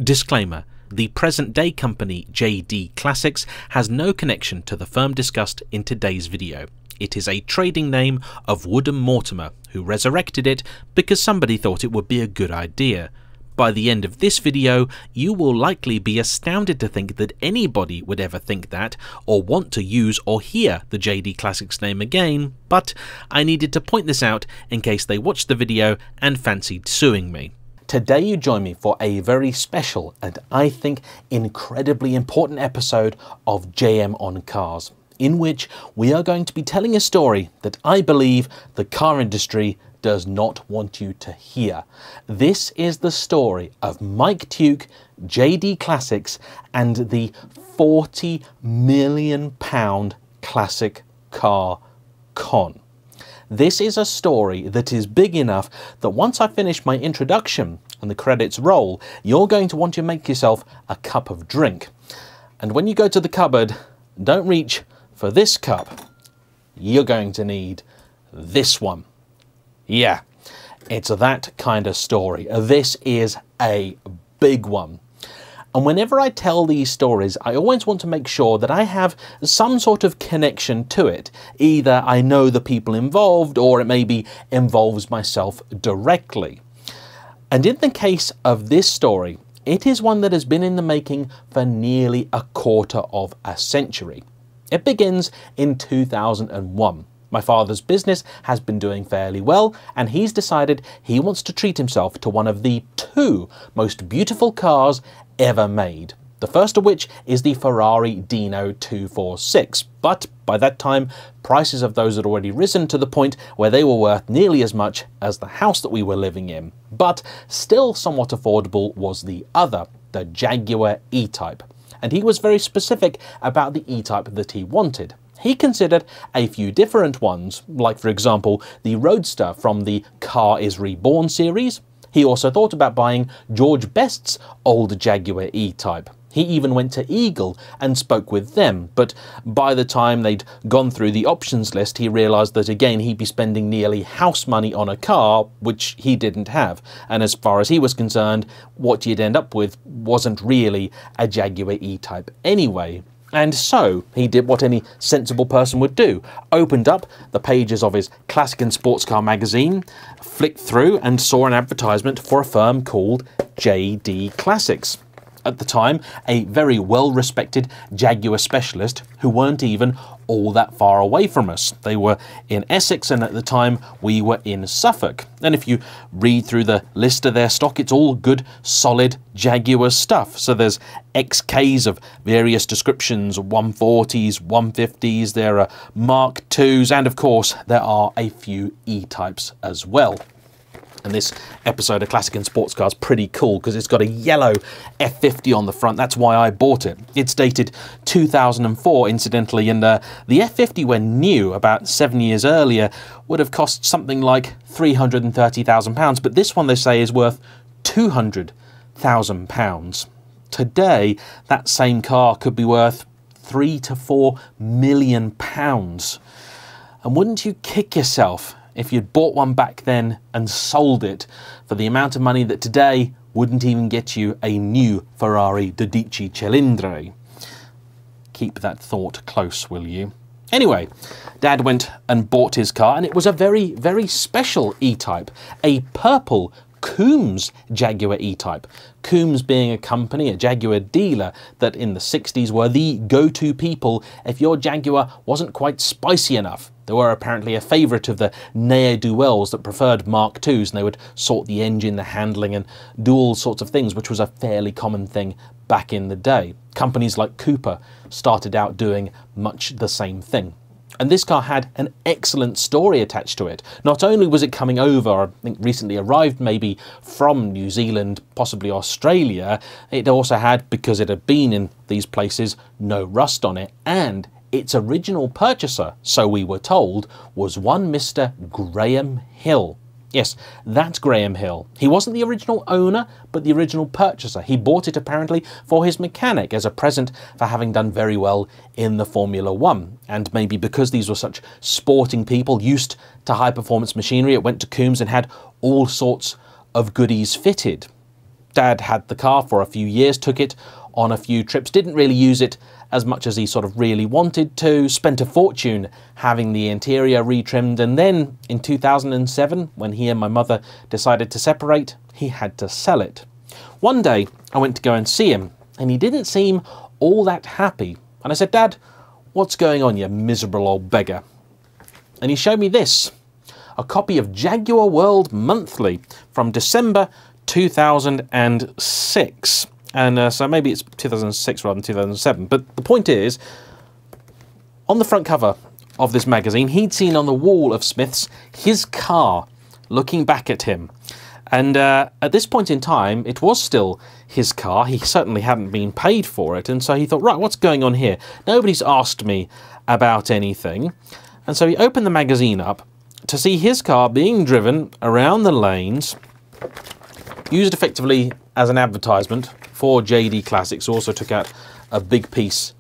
Disclaimer: the present-day company JD Classics has no connection to the firm discussed in today's video. It is a trading name of Woodham Mortimer, who resurrected it because somebody thought it would be a good idea. By the end of this video, you will likely be astounded to think that anybody would ever think that, or want to use or hear the JD Classics name again, but I needed to point this out in case they watched the video and fancied suing me. Today you join me for a very special and I think incredibly important episode of JayEmm on Cars, in which we are going to be telling a story that I believe the car industry does not want you to hear. This is the story of Mike Tuke, JD Classics, and the £40 million classic car con. This is a story that is big enough that once I finish my introduction and the credits roll, you're going to want to make yourself a cup of drink. And when you go to the cupboard, don't reach for this cup. You're going to need this one. Yeah, it's that kind of story. This is a big one. And whenever I tell these stories, I always want to make sure that I have some sort of connection to it. Either I know the people involved, or it maybe involves myself directly. And in the case of this story, it is one that has been in the making for nearly a quarter of a century. It begins in 2001. My father's business has been doing fairly well, and he's decided he wants to treat himself to one of the two most beautiful cars ever made. The first of which is the Ferrari Dino 246, but by that time prices of those had already risen to the point where they were worth nearly as much as the house that we were living in. But still somewhat affordable was the other, the Jaguar E-Type. And he was very specific about the E-Type that he wanted. He considered a few different ones, like for example the Roadster from the Car is Reborn series. He also thought about buying George Best's old Jaguar E-Type. He even went to Eagle and spoke with them, but by the time they'd gone through the options list, he realised that again he'd be spending nearly house money on a car which he didn't have, and as far as he was concerned, what you'd end up with wasn't really a Jaguar E-Type anyway. And so he did what any sensible person would do, opened up the pages of his classic and sports car magazine, flicked through and saw an advertisement for a firm called JD Classics. At the time, a very well-respected Jaguar specialist who weren't even all that far away from us. They were in Essex, and at the time we were in Suffolk. And if you read through the list of their stock, it's all good, solid Jaguar stuff. So there's XKs of various descriptions, 140s, 150s, there are Mark IIs, and of course there are a few E-Types as well. And this episode of Classic and Sports Cars is pretty cool because it's got a yellow F50 on the front. That's why I bought it. It's dated 2004, incidentally, and the F50, when new, about 7 years earlier, would have cost something like £330,000. But this one, they say, is worth £200,000. Today, that same car could be worth £3 to £4 million. And wouldn't you kick yourself if you'd bought one back then and sold it for the amount of money that today wouldn't even get you a new Ferrari 12 Cilindri? Keep that thought close, will you? Anyway, Dad went and bought his car, and it was a very, very special E-Type, a purple Coombs Jaguar E-Type. Coombs being a company, a Jaguar dealer, that in the 60s were the go-to people if your Jaguar wasn't quite spicy enough. They were apparently a favourite of the ne'er-do-wells that preferred Mark IIs, and they would sort the engine, the handling, and do all sorts of things, which was a fairly common thing back in the day. Companies like Cooper started out doing much the same thing. And this car had an excellent story attached to it. Not only was it coming over, I think recently arrived maybe from New Zealand, possibly Australia, it also had, because it had been in these places, no rust on it, and its original purchaser, so we were told, was one Mr. Graham Hill. Yes, that's Graham Hill. He wasn't the original owner, but the original purchaser. He bought it apparently for his mechanic as a present for having done very well in the Formula One. And maybe because these were such sporting people used to high-performance machinery, it went to Coombs and had all sorts of goodies fitted. Dad had the car for a few years, took it on a few trips, didn't really use it as much as he sort of really wanted to, spent a fortune having the interior retrimmed, and then in 2007, when he and my mother decided to separate, he had to sell it. One day, I went to go and see him, and he didn't seem all that happy. And I said, "Dad, what's going on, you miserable old beggar?" And he showed me this, a copy of Jaguar World Monthly from December 2006. And so maybe it's 2006 rather than 2007. But the point is, on the front cover of this magazine, he'd seen on the wall of Smith's his car looking back at him. And at this point in time, it was still his car. He certainly hadn't been paid for it. And so he thought, right, what's going on here? Nobody's asked me about anything. And so he opened the magazine up to see his car being driven around the lanes, used effectively as an advertisement for JD Classics. Also took out a big piece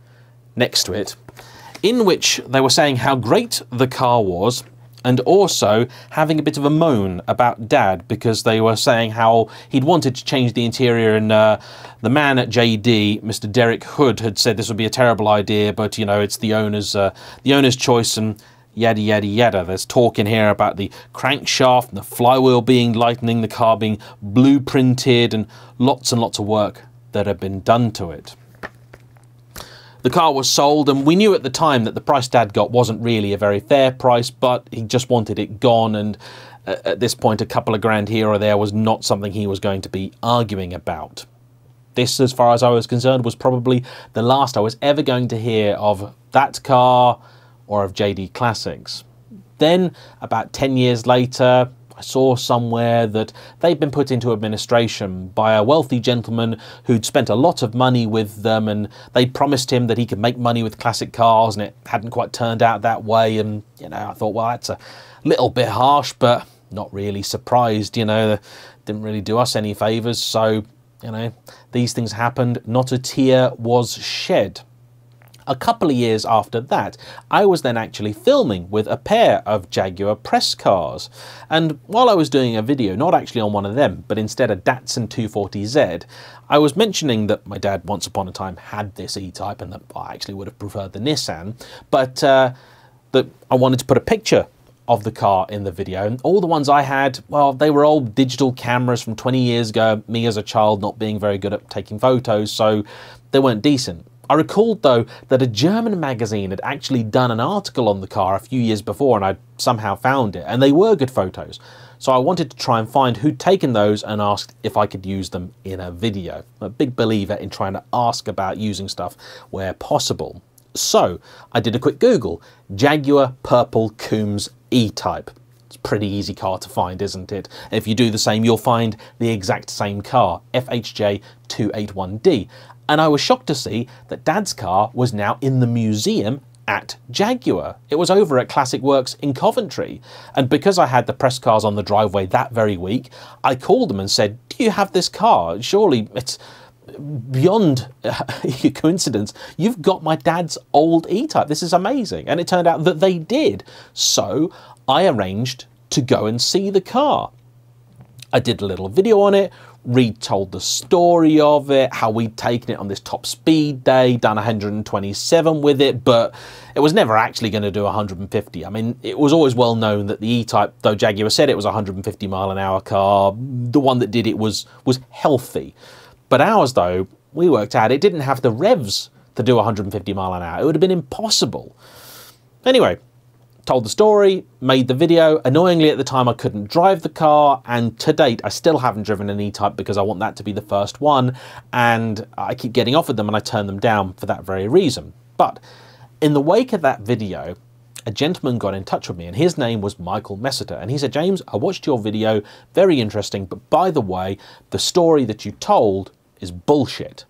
next to it, in which they were saying how great the car was, and also having a bit of a moan about Dad, because they were saying how he'd wanted to change the interior, and the man at JD, Mr. Derek Hood, had said this would be a terrible idea, but you know, it's the owner's choice, and yada yada yada. There's talk in here about the crankshaft and the flywheel being lightening, the car being blueprinted, and lots of work that had been done to it. The car was sold, and we knew at the time that the price Dad got wasn't really a very fair price, but he just wanted it gone, and at this point a couple of grand here or there was not something he was going to be arguing about. This, as far as I was concerned, was probably the last I was ever going to hear of that car or of JD Classics. Then, about 10 years later, I saw somewhere that they'd been put into administration by a wealthy gentleman who'd spent a lot of money with them, and they promised him that he could make money with classic cars, and it hadn't quite turned out that way. And, you know, I thought, well, that's a little bit harsh, but not really surprised, you know, they didn't really do us any favours. So, you know, these things happened, not a tear was shed. A couple of years after that, I was then actually filming with a pair of Jaguar press cars. And while I was doing a video, not actually on one of them, but instead a Datsun 240Z, I was mentioning that my dad once upon a time had this E-Type, and that I actually would have preferred the Nissan, but that I wanted to put a picture of the car in the video. And all the ones I had, well, they were old digital cameras from 20 years ago, me as a child not being very good at taking photos, so they weren't decent. I recalled, though, that a German magazine had actually done an article on the car a few years before, and I somehow found it, and they were good photos. So I wanted to try and find who'd taken those and asked if I could use them in a video. I'm a big believer in trying to ask about using stuff where possible. So I did a quick Google, Jaguar Purple Coombs E-Type. It's a pretty easy car to find, isn't it? If you do the same, you'll find the exact same car, FHJ 281D. And I was shocked to see that Dad's car was now in the museum at Jaguar. It was over at Classic Works in Coventry. And because I had the press cars on the driveway that very week, I called them and said, "Do you have this car? Surely it's beyond a coincidence. You've got my dad's old E-Type. This is amazing." And it turned out that they did. So I arranged to go and see the car. I did a little video on it, retold the story of it, how we'd taken it on this top speed day, done 127 with it, but it was never actually going to do 150. I mean, it was always well known that the E-Type, though Jaguar said it was a 150 mile an hour car, the one that did it was healthy. But ours, though, we worked out it didn't have the revs to do 150 mile an hour. It would have been impossible. Anyway, told the story, made the video. Annoyingly, at the time, I couldn't drive the car, and to date, I still haven't driven an E-Type because I want that to be the first one, and I keep getting offered them and I turn them down for that very reason. But in the wake of that video, a gentleman got in touch with me, and his name was Michael Messiter, and he said, "James, I watched your video, very interesting, but by the way, the story that you told is bullshit."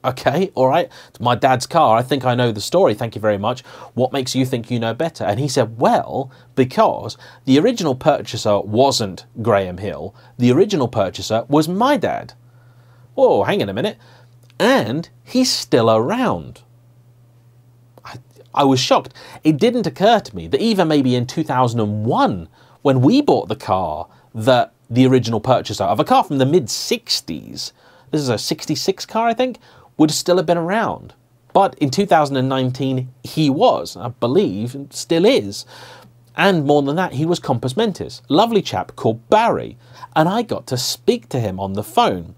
Okay, all right, it's my dad's car. I think I know the story. Thank you very much. What makes you think you know better? And he said, well, because the original purchaser wasn't Graham Hill. The original purchaser was my dad. Oh, hang on a minute. And he's still around. I was shocked. It didn't occur to me that even maybe in 2001, when we bought the car, that the original purchaser of a car from the mid-60s, this is a 66 car I think, would still have been around. But in 2019 he was, I believe, and still is. And more than that, he was compos mentis, lovely chap called Barry, and I got to speak to him on the phone.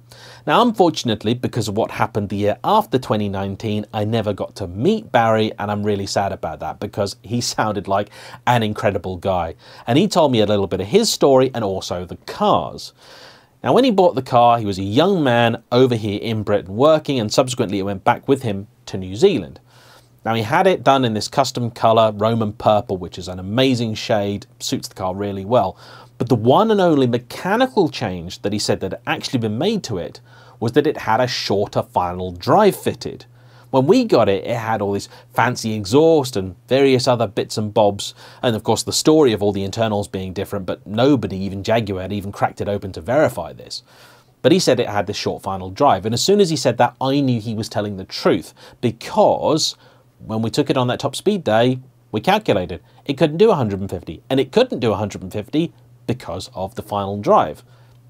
Now, unfortunately, because of what happened the year after 2019, I never got to meet Barry, and I'm really sad about that because he sounded like an incredible guy. And he told me a little bit of his story and also the cars. Now, when he bought the car, he was a young man over here in Britain working, and subsequently it went back with him to New Zealand. Now, he had it done in this custom colour, Roman purple, which is an amazing shade, suits the car really well. But the one and only mechanical change that he said that had actually been made to it was that it had a shorter final drive fitted. When we got it, it had all this fancy exhaust and various other bits and bobs, and of course the story of all the internals being different, but nobody, even Jaguar, had even cracked it open to verify this. But he said it had this short final drive, and as soon as he said that, I knew he was telling the truth, because when we took it on that top speed day, we calculated it couldn't do 150, and it couldn't do 150 because of the final drive.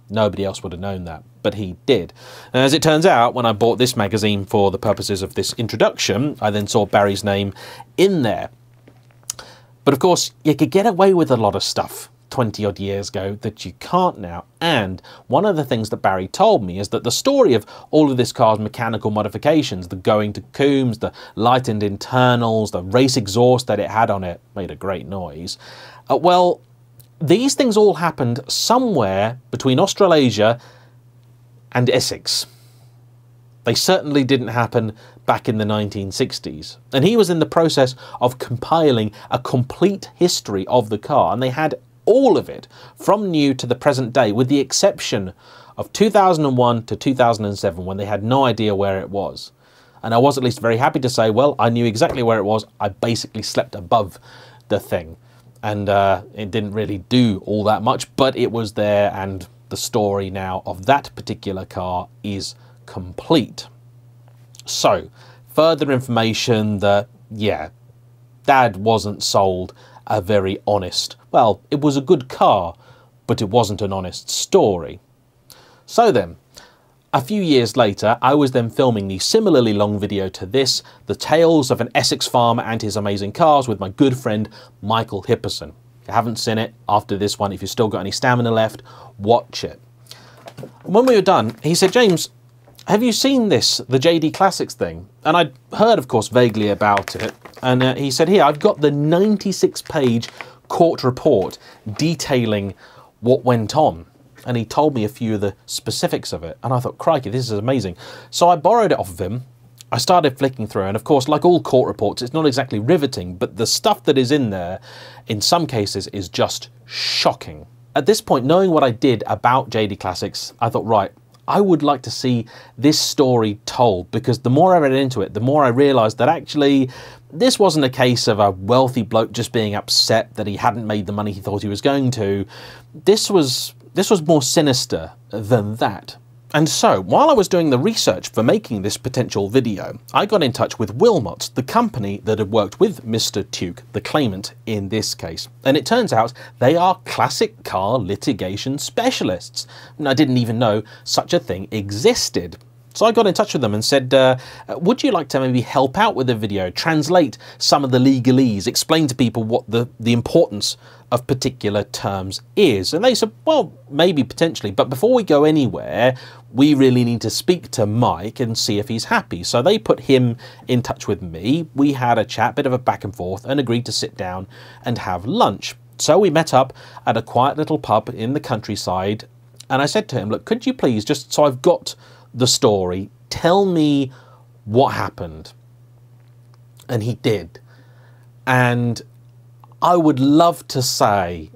Nobody else would have known that, but he did. And as it turns out, when I bought this magazine for the purposes of this introduction, I then saw Barry's name in there. But of course, you could get away with a lot of stuff 20 odd years ago that you can't now. And one of the things that Barry told me is that the story of all of this car's mechanical modifications, the going to Coombs, the lightened internals, the race exhaust that it had on it, made a great noise. Well, these things all happened somewhere between Australasia and Essex. They certainly didn't happen back in the 1960s. And he was in the process of compiling a complete history of the car, and they had all of it from new to the present day, with the exception of 2001 to 2007, when they had no idea where it was. And I was at least very happy to say, well, I knew exactly where it was. I basically slept above the thing. And it didn't really do all that much, but it was there, and the story now of that particular car is complete. So, further information that, yeah, Dad wasn't sold a very honest, well, it was a good car, but it wasn't an honest story. So then, a few years later, I was then filming the similarly long video to this, The Tales of an Essex Farmer and His Amazing Cars, with my good friend Michael Hipperson. If you haven't seen it, after this one, if you've still got any stamina left, watch it. When we were done, he said, James, have you seen this, the JD Classics thing? And I'd heard, of course, vaguely about it. And he said, here, I've got the 96-page court report detailing what went on. And he told me a few of the specifics of it. And I thought, crikey, this is amazing. So I borrowed it off of him. I started flicking through. And of course, like all court reports, it's not exactly riveting. But the stuff that is in there, in some cases, is just shocking. At this point, knowing what I did about JD Classics, I thought, right, I would like to see this story told. Because the more I read into it, the more I realised that actually this wasn't a case of a wealthy bloke just being upset that he hadn't made the money he thought he was going to. This was more sinister than that. And so, while I was doing the research for making this potential video, I got in touch with Wilmot, the company that had worked with Mr. Tuke, the claimant in this case. And it turns out they are classic car litigation specialists. And I didn't even know such a thing existed. So I got in touch with them and said, would you like to maybe help out with the video, translate some of the legalese, explain to people what the importance of particular terms is? And they said, well, maybe potentially, but before we go anywhere, we really need to speak to Mike and see if he's happy. So they put him in touch with me. We had a chat, bit of a back and forth, and agreed to sit down and have lunch. So we met up at a quiet little pub in the countryside, and I said to him, look, could you please, just so I've got the story, tell me what happened. And he did. And I would love to say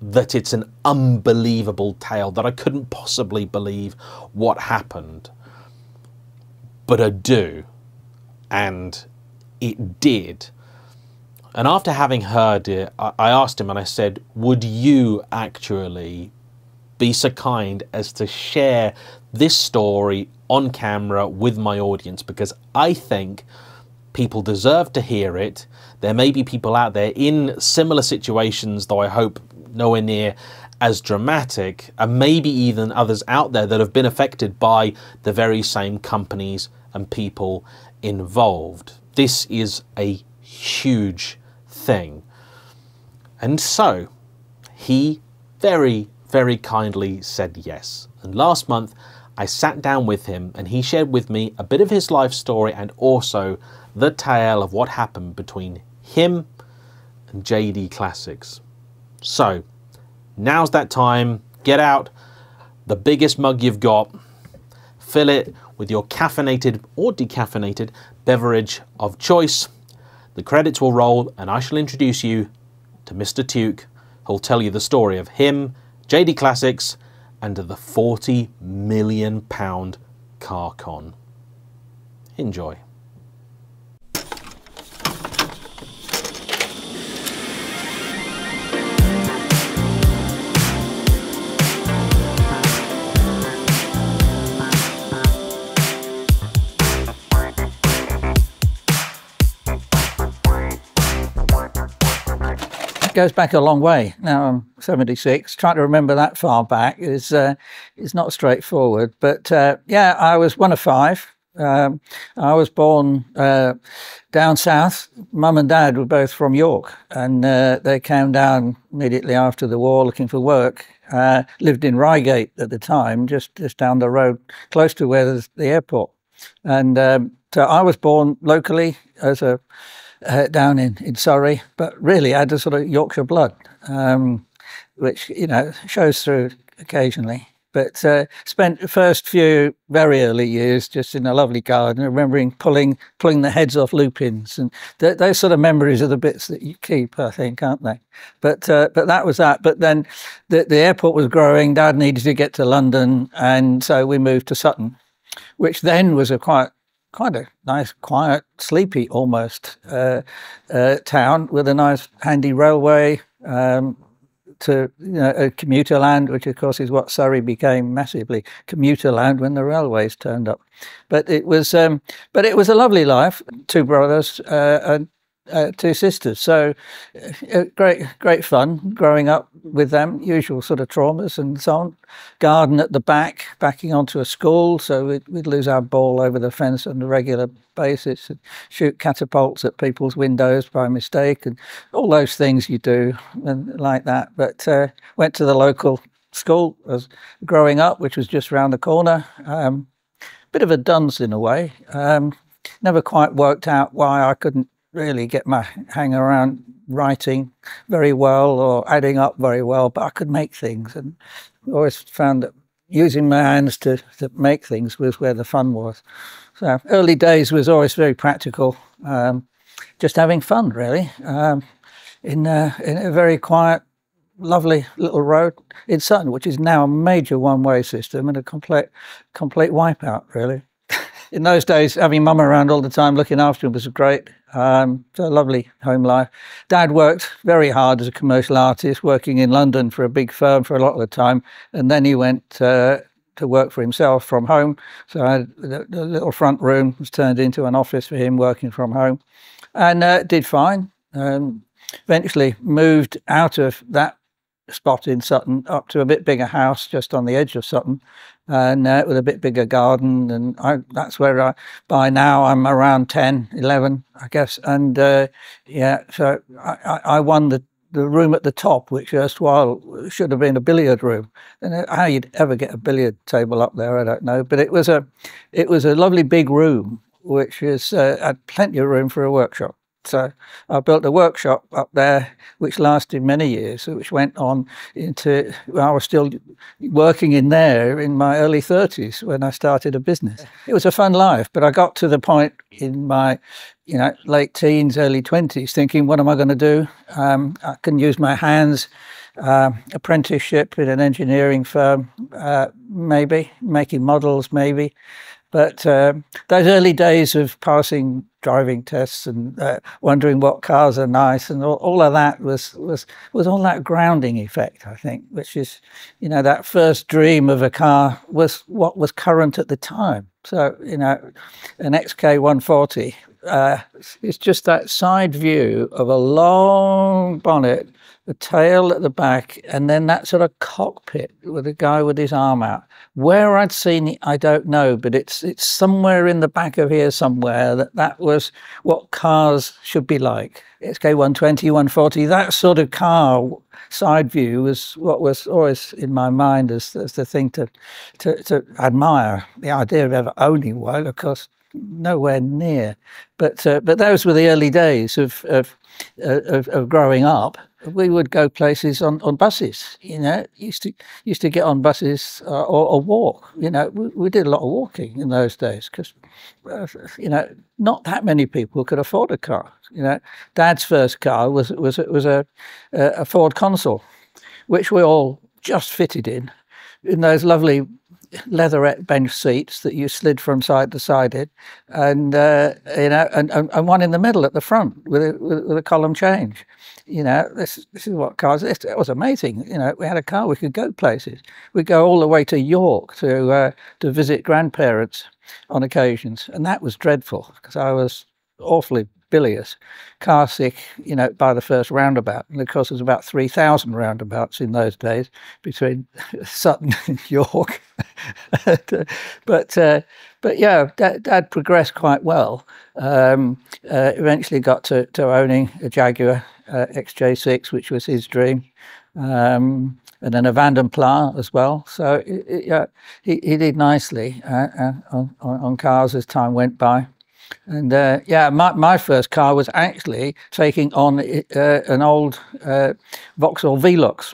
that it's an unbelievable tale, that I couldn't possibly believe what happened. But I do. And it did. And after having heard it, I asked him and I said, would you actually be so kind as to share this story on camera with my audience? Because I think people deserve to hear it. There may be people out there in similar situations, though I hope nowhere near as dramatic, and maybe even others out there that have been affected by the very same companies and people involved. This is a huge thing. And so he very, very kindly said yes. And last month I sat down with him and he shared with me a bit of his life story and also the tale of what happened between him and JD Classics. So now's that time. Get out the biggest mug you've got, fill it with your caffeinated or decaffeinated beverage of choice. The credits will roll and I shall introduce you to Mr. Tuke, who'll tell you the story of him, JD Classics, and the £40 million car con. Enjoy. Goes back a long way. Now I'm 76. Trying to remember that far back is not straightforward. But yeah, I was one of five. I was born down south. Mum and Dad were both from York, and they came down immediately after the war looking for work. Lived in Reigate at the time, just down the road, close to where there's the airport. And so I was born locally as a down in Surrey, but really had a sort of Yorkshire blood, which, you know, shows through occasionally. But spent the first few very early years just in a lovely garden, remembering pulling the heads off lupins, and those sort of memories are the bits that you keep, I think, aren't they? But that was that. But then the airport was growing. Dad needed to get to London, and so we moved to Sutton, which then was a quite a nice, quiet, sleepy almost town with a nice handy railway to, you know, a commuter land, which of course is what Surrey became massively commuter land when the railways turned up. But it was a lovely life. Two brothers and two sisters. So great fun growing up with them. Usual sort of traumas and so on. Garden at the back, backing onto a school, so we'd lose our ball over the fence on a regular basis, and shoot catapults at people's windows by mistake, and all those things you do and like that. But went to the local school as growing up, which was just around the corner. Bit of a dunce in a way. Never quite worked out why I couldn't really get my hang around writing very well or adding up very well, but I could make things, and always found that using my hands to make things was where the fun was. So early days was always very practical, just having fun really, in a very quiet, lovely little road in Sutton, which is now a major one-way system and a complete wipeout really. In those days, having Mum around all the time looking after him was great. So a lovely home life. Dad worked very hard as a commercial artist, working in London for a big firm for a lot of the time, and then he went to work for himself from home. So I had the little front room was turned into an office for him working from home, and did fine. Eventually moved out of that spot in Sutton up to a bit bigger house just on the edge of Sutton, and with a bit bigger garden, and that's where by now I'm around 10, 11, I guess, and yeah, so I won the room at the top, which erstwhile should have been a billiard room. And how you'd ever get a billiard table up there, I don't know, but it was a lovely big room, which had plenty of room for a workshop. So I built a workshop up there, which lasted many years, which went on into, well, I was still working in there in my early 30s when I started a business. It was a fun life, but I got to the point in my, you know, late teens, early 20s, thinking, what am I going to do? I can use my hands, apprenticeship in an engineering firm, maybe, making models, maybe. But those early days of passing driving tests and wondering what cars are nice and all of that was all that grounding effect, I think, which is, you know, that first dream of a car was what was current at the time. So, you know, an XK140 is just that side view of a long bonnet the tail at the back, and then that sort of cockpit with a guy with his arm out. Where I'd seen it, I don't know, but it's somewhere in the back of here somewhere that was what cars should be like. XK 120, 140, that sort of car side view was what was always in my mind as the thing to admire. The idea of ever owning one, of course, nowhere near. But those were the early days of growing up. We would go places on buses, you know, used to get on buses or walk, you know, we did a lot of walking in those days because, you know, not that many people could afford a car. You know, Dad's first car was a Ford Consul, which we all just fitted in those lovely leatherette bench seats that you slid from side to side in, and you know, and one in the middle at the front with a column change. You know, this is what cars. It was amazing. You know, we had a car, we could go places. We'd go all the way to York to visit grandparents on occasions, and that was dreadful because I was awfully bilious, car sick, you know, by the first roundabout. And of course, there's about 3,000 roundabouts in those days between Sutton and York. But yeah, Dad progressed quite well. Eventually got to owning a Jaguar XJ6, which was his dream. And then a Van den Pla as well. So yeah, he did nicely on cars as time went by. And yeah, my first car was actually taking on an old Vauxhall Velux,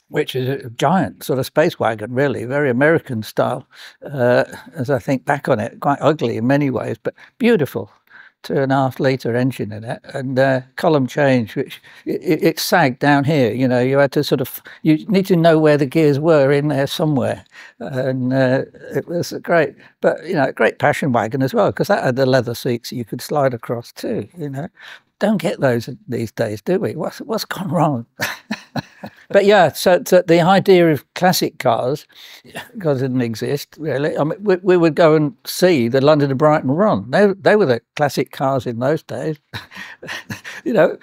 which is a giant sort of space wagon, really, very American style. As I think back on it, quite ugly in many ways, but beautiful. 2.5 litre engine in it, and column change, which it sagged down here. You know, you had to sort of, you need to know where the gears were in there somewhere, and it was a great, but you know, a great passion wagon as well, because that had the leather seats you could slide across too. You know, don't get those these days, do we? What's gone wrong? But yeah, so the idea of classic cars, because it didn't exist really. I mean, we would go and see the London to Brighton run. They were the classic cars in those days. You know,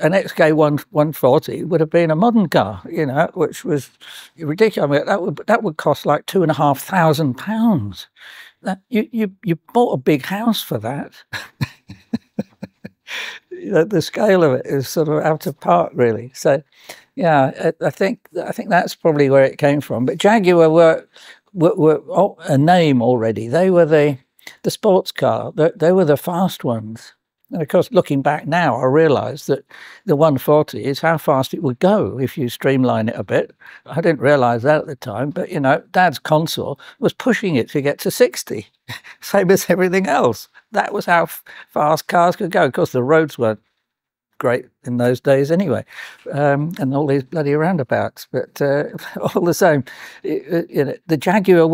an XK 140 would have been a modern car, you know, which was ridiculous. I mean, that would cost like £2,500. You bought a big house for that. You know, the scale of it is sort of out of part, really. So, yeah, I think that's probably where it came from. But Jaguar were a name already. They were the sports car. They were the fast ones. And of course, looking back now, I realise that the 140 is how fast it would go if you streamline it a bit. I didn't realise that at the time, but you know, Dad's Consul was pushing it to get to 60, same as everything else. That was how fast cars could go. Of course, the roads weren't great in those days anyway, and all these bloody roundabouts. But all the same, you know, the Jaguar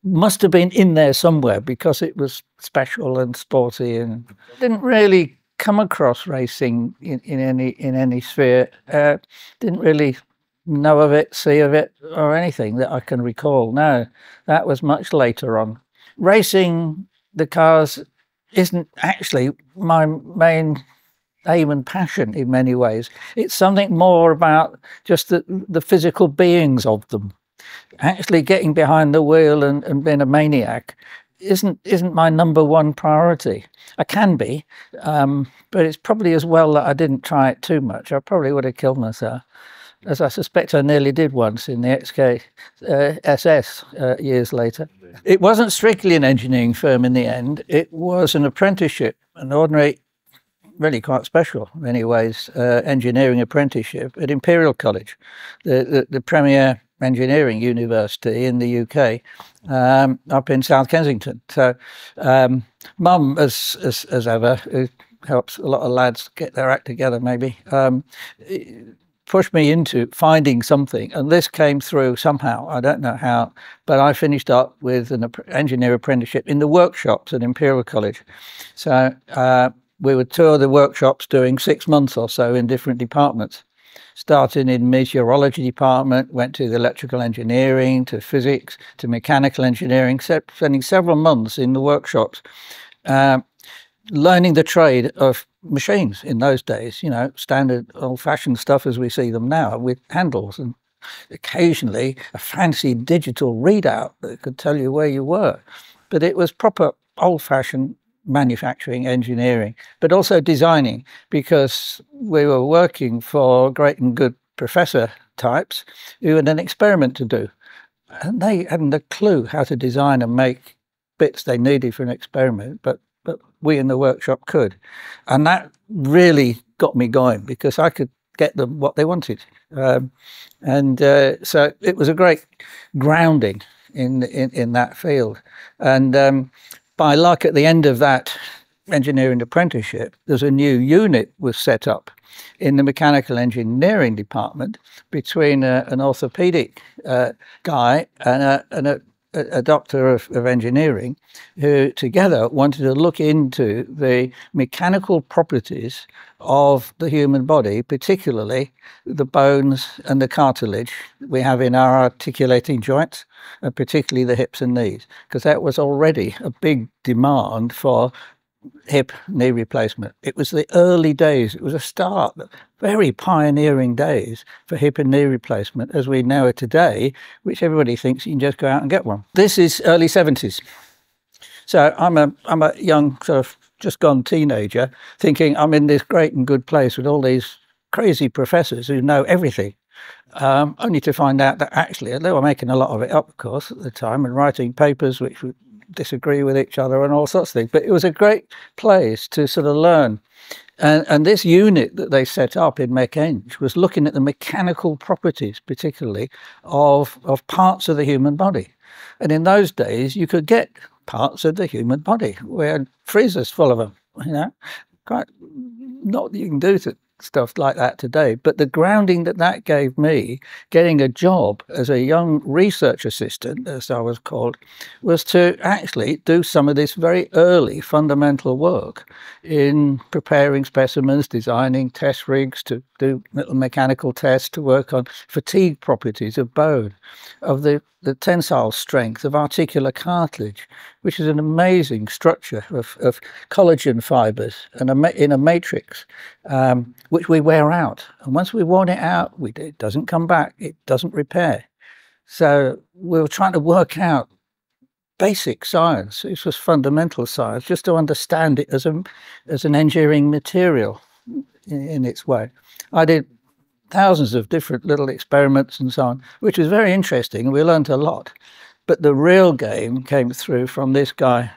must have been in there somewhere because it was special and sporty, and didn't really come across racing in any sphere. Didn't really know of it, see of it, or anything that I can recall. No, that was much later on. Racing the cars isn't actually my main aim and passion in many ways. It's something more about just the physical beings of them. Actually getting behind the wheel and being a maniac isn't my number one priority. I can be, but it's probably as well that I didn't try it too much. I probably would have killed myself, as I suspect I nearly did once in the XK SS years later. It wasn't strictly an engineering firm in the end. It was an apprenticeship, an ordinary, really quite special in many ways, engineering apprenticeship at Imperial College, the premier engineering university in the UK, up in South Kensington. So Mum, as ever, who helps a lot of lads get their act together maybe, pushed me into finding something, and this came through somehow. I don't know how, but I finished up with an engineer apprenticeship in the workshops at Imperial College. So we would tour the workshops doing 6 months or so in different departments. Starting in meteorology department, went to the electrical engineering, to physics, to mechanical engineering, spending several months in the workshops, learning the trade of machines in those days, you know, standard old-fashioned stuff as we see them now, with handles and occasionally a fancy digital readout that could tell you where you were. But it was proper old-fashioned manufacturing engineering, but also designing, because we were working for great and good professor types who had an experiment to do. And they hadn't a clue how to design and make bits they needed for an experiment, but we in the workshop could. And that really got me going, because I could get them what they wanted. So it was a great grounding in that field. And by luck, at the end of that engineering apprenticeship, there's a new unit was set up in the mechanical engineering department between an orthopedic guy and a doctor of engineering, who together wanted to look into the mechanical properties of the human body, particularly the bones and the cartilage we have in our articulating joints, and particularly the hips and knees, because that was already a big demand for hip knee replacement. It was the early days. It was a start, very pioneering days for hip and knee replacement as we know it today, which everybody thinks you can just go out and get one. This is early 70s. So I'm a young, sort of just gone teenager, thinking I'm in this great and good place with all these crazy professors who know everything. Only to find out that actually they were making a lot of it up, of course, at the time, and writing papers which would disagree with each other and all sorts of things. But it was a great place to sort of learn. And this unit that they set up in Mech-Eng was looking at the mechanical properties, particularly of parts of the human body. And in those days, you could get parts of the human body. We had freezers full of them, you know, quite not that you can do stuff like that today, but the grounding that gave me, getting a job as a young research assistant, as I was called, was to actually do some of this very early fundamental work in preparing specimens, designing test rigs to do little mechanical tests, to work on fatigue properties of bone, of the tensile strength of articular cartilage, which is an amazing structure of collagen fibers and in a matrix, which we wear out. And once we've worn it out, it doesn't come back, it doesn't repair. So we were trying to work out basic science. This was fundamental science, just to understand it as an engineering material in its way. I did thousands of different little experiments and so on, which was very interesting. We learned a lot. But the real game came through from this guy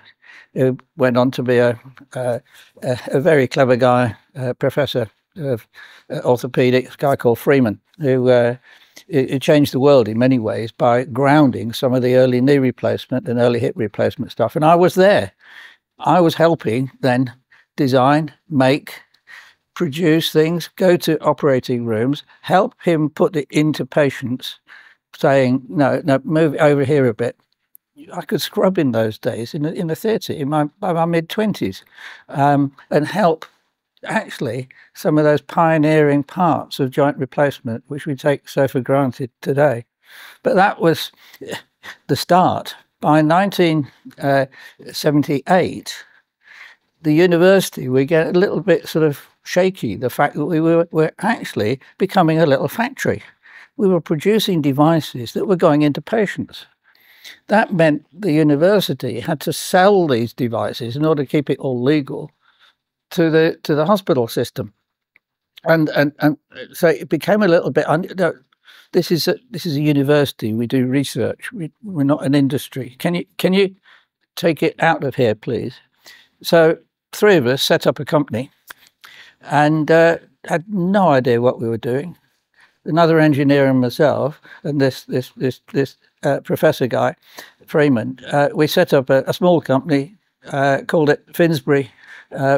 who went on to be a very clever guy, professor of orthopedics, a guy called Freeman, who changed the world in many ways by grounding some of the early knee replacement and early hip replacement stuff. And I was there. I was helping then design, make, produce things, go to operating rooms, help him put it into patients, saying, no, move it over here a bit. I could scrub in those days in the theatre by my mid-20s, and help actually some of those pioneering parts of joint replacement, which we take so for granted today. But that was the start. By 1978, the university, we get a little bit sort of shaky, the fact that we were actually becoming a little factory. We were producing devices that were going into patients. That meant the university had to sell these devices in order to keep it all legal to the hospital system, and so it became a little bit. This is a university. We do research. We're not an industry. Can you take it out of here, please? So three of us set up a company, and had no idea what we were doing. Another engineer and myself, and this professor guy, Freeman, we set up a small company, called it Finsbury,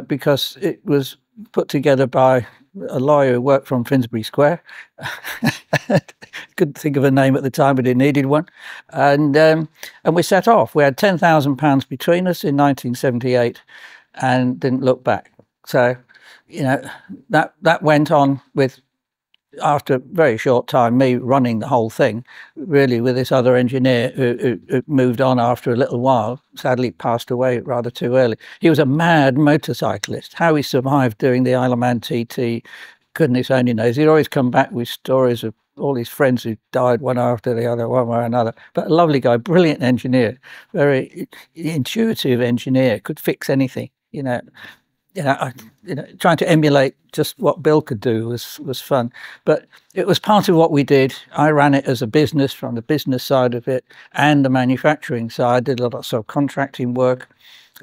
because it was put together by a lawyer who worked from Finsbury Square. Couldn't think of a name at the time, but he needed one. And we set off. We had £10,000 between us in 1978 and didn't look back. So, you know, that went on with after a very short time, me running the whole thing, really with this other engineer who moved on after a little while, sadly passed away rather too early. He was a mad motorcyclist. How he survived doing the Isle of Man TT, goodness only knows. He'd always come back with stories of all his friends who died one after the other, one way or another. But a lovely guy, brilliant engineer, very intuitive engineer, could fix anything, you know. Trying to emulate just what Bill could do was fun. But it was part of what we did. I ran it as a business from the business side of it and the manufacturing side. Did a lot of subcontracting work,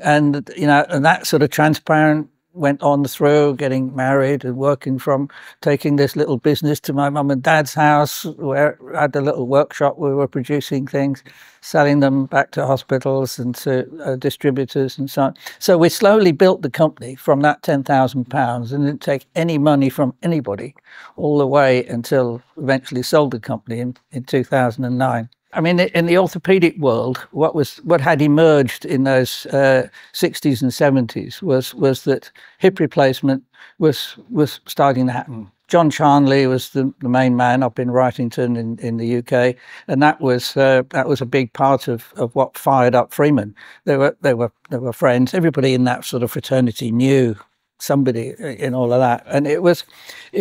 and and that sort of transparent went on through getting married and working from taking this little business to my mum and dad's house, where I had a little workshop where we were producing things, selling them back to hospitals and to distributors and so on. So we slowly built the company from that £10,000 and didn't take any money from anybody all the way until eventually sold the company in 2009. I mean, in the orthopedic world, what had emerged in those 60s and 70s was that hip replacement was starting to happen. John Charnley was the main man up in Wrightington in the UK, and that was a big part of what fired up Freeman. They were friends. Everybody in that sort of fraternity knew somebody in all of that, and it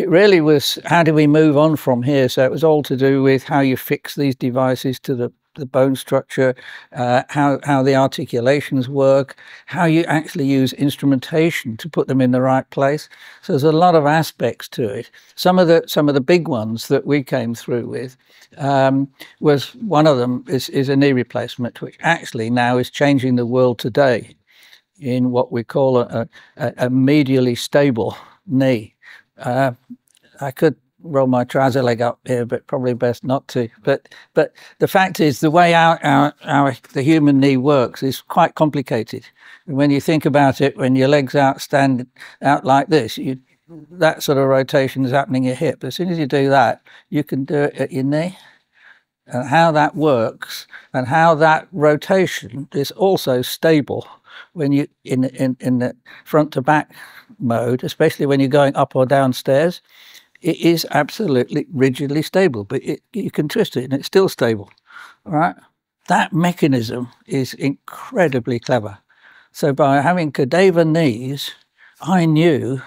really was, how do we move on from here? So it was all to do with how you fix these devices to the bone structure, how the articulations work, how you actually use instrumentation to put them in the right place. So there's a lot of aspects to it. Some of the big ones that we came through with was, one of them is a knee replacement, which actually now is changing the world today in what we call a medially stable knee. I could roll my trouser leg up here, but probably best not to. But the fact is, the way the human knee works is quite complicated. And when you think about it, when your legs stand out like this, that sort of rotation is happening in your hip. As soon as you do that, you can do it at your knee. And how that works and how that rotation is also stable when you in the front to back mode, especially when you're going up or down stairs, it is absolutely rigidly stable. But you can twist it and it's still stable. All right, that mechanism is incredibly clever. So by having cadaver knees, I knew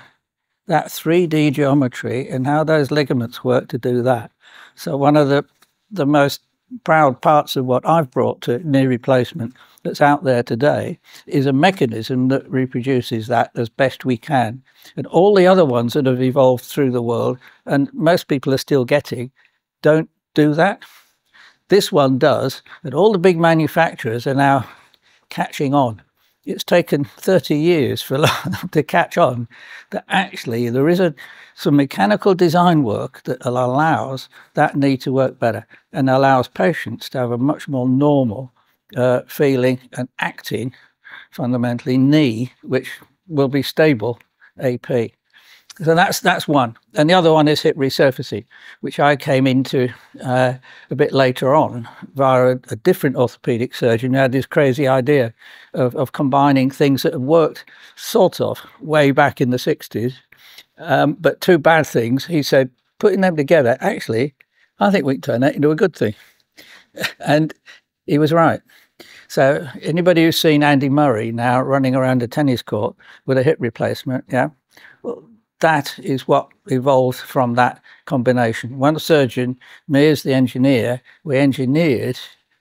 that 3D geometry and how those ligaments work to do that. So one of the most proud parts of what I've brought to knee replacement that's out there today is a mechanism that reproduces that as best we can. And all the other ones that have evolved through the world, and most people are still getting, don't do that. This one does, and all the big manufacturers are now catching on. It's taken 30 years for them to catch on that actually there is some mechanical design work that allows that knee to work better and allows patients to have a much more normal feeling and acting, fundamentally, knee, which will be stable AP. So that's one. And the other one is hip resurfacing, which I came into a bit later on via a different orthopedic surgeon who had this crazy idea of combining things that had worked sort of way back in the 60s. But two bad things. He said, putting them together, actually, I think we can turn that into a good thing. And he was right. So anybody who's seen Andy Murray now running around a tennis court with a hip replacement, yeah, well, that is what evolved from that combination. One surgeon, me as the engineer, we engineered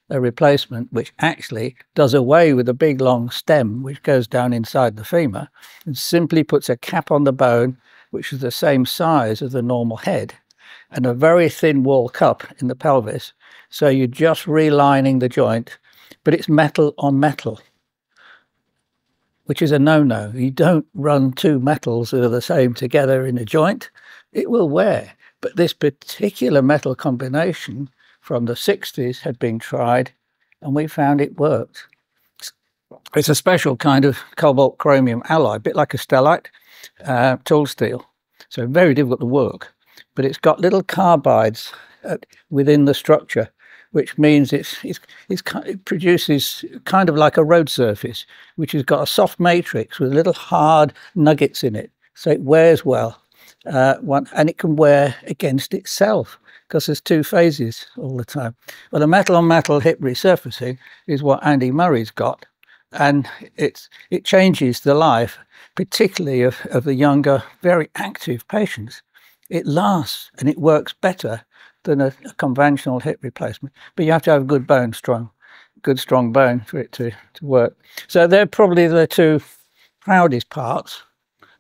a replacement which actually does away with the big long stem which goes down inside the femur and simply puts a cap on the bone which is the same size as the normal head and a very thin wall cup in the pelvis. So you're just relining the joint, but it's metal on metal, which is a no-no. You don't run two metals that are the same together in a joint. It will wear. But this particular metal combination from the 60s had been tried, and we found it worked. It's a special kind of cobalt chromium alloy, a bit like a stellite, tool steel. So very difficult to work. But it's got little carbides within the structure, which means it produces kind of like a road surface, which has got a soft matrix with little hard nuggets in it. So it wears well. and it can wear against itself because there's two phases all the time. Well, the metal-on-metal hip resurfacing is what Andy Murray's got, and it changes the life, particularly of the younger, very active patients. It lasts and it works better than a conventional hip replacement, but you have to have good bone, good strong bone for it to work. So they're probably the two proudest parts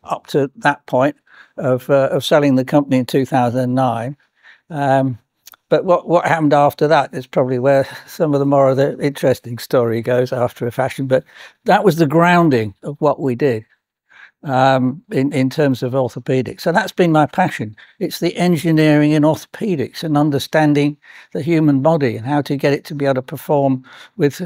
up to that point of selling the company in 2009. But what happened after that is probably where some of the more of the interesting story goes after a fashion. But that was the grounding of what we did in terms of orthopedics. So that's been my passion. It's the engineering in orthopedics and understanding the human body and how to get it to be able to perform with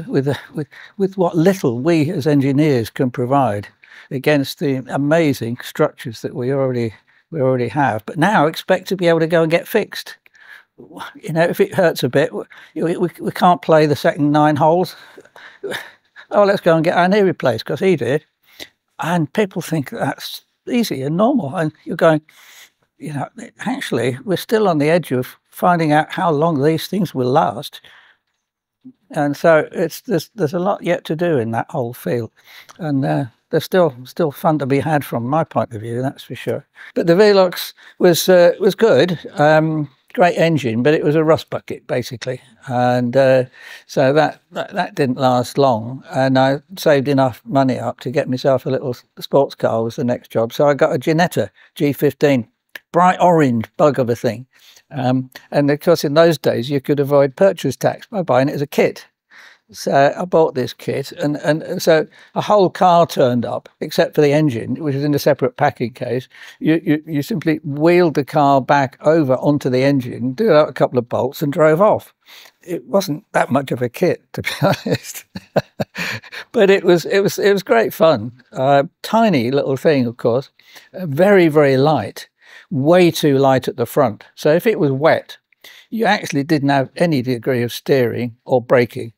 what little we as engineers can provide against the amazing structures that we already have, but now expect to be able to go and get fixed. You know, if it hurts a bit, we can't play the second 9 holes. Oh, let's go and get our knee replaced because he did. And people think that's easy and normal. And you're going, you know, actually, we're still on the edge of finding out how long these things will last. And so there's a lot yet to do in that whole field. And there's still fun to be had from my point of view, that's for sure. But the Velux was good. Great engine, but it was a rust bucket basically, and so that didn't last long. And I saved enough money up to get myself a little sports car. Was the next job, so I got a Ginetta G15, bright orange bug of a thing, and of course in those days you could avoid purchase tax by buying it as a kit. So I bought this kit, and so a whole car turned up, except for the engine, which is in a separate packing case. You simply wheeled the car back over onto the engine, did out a couple of bolts, and drove off. It wasn't that much of a kit, to be honest, but it was great fun. Tiny little thing, of course, very, very light, way too light at the front. So if it was wet, you actually didn't have any degree of steering or braking.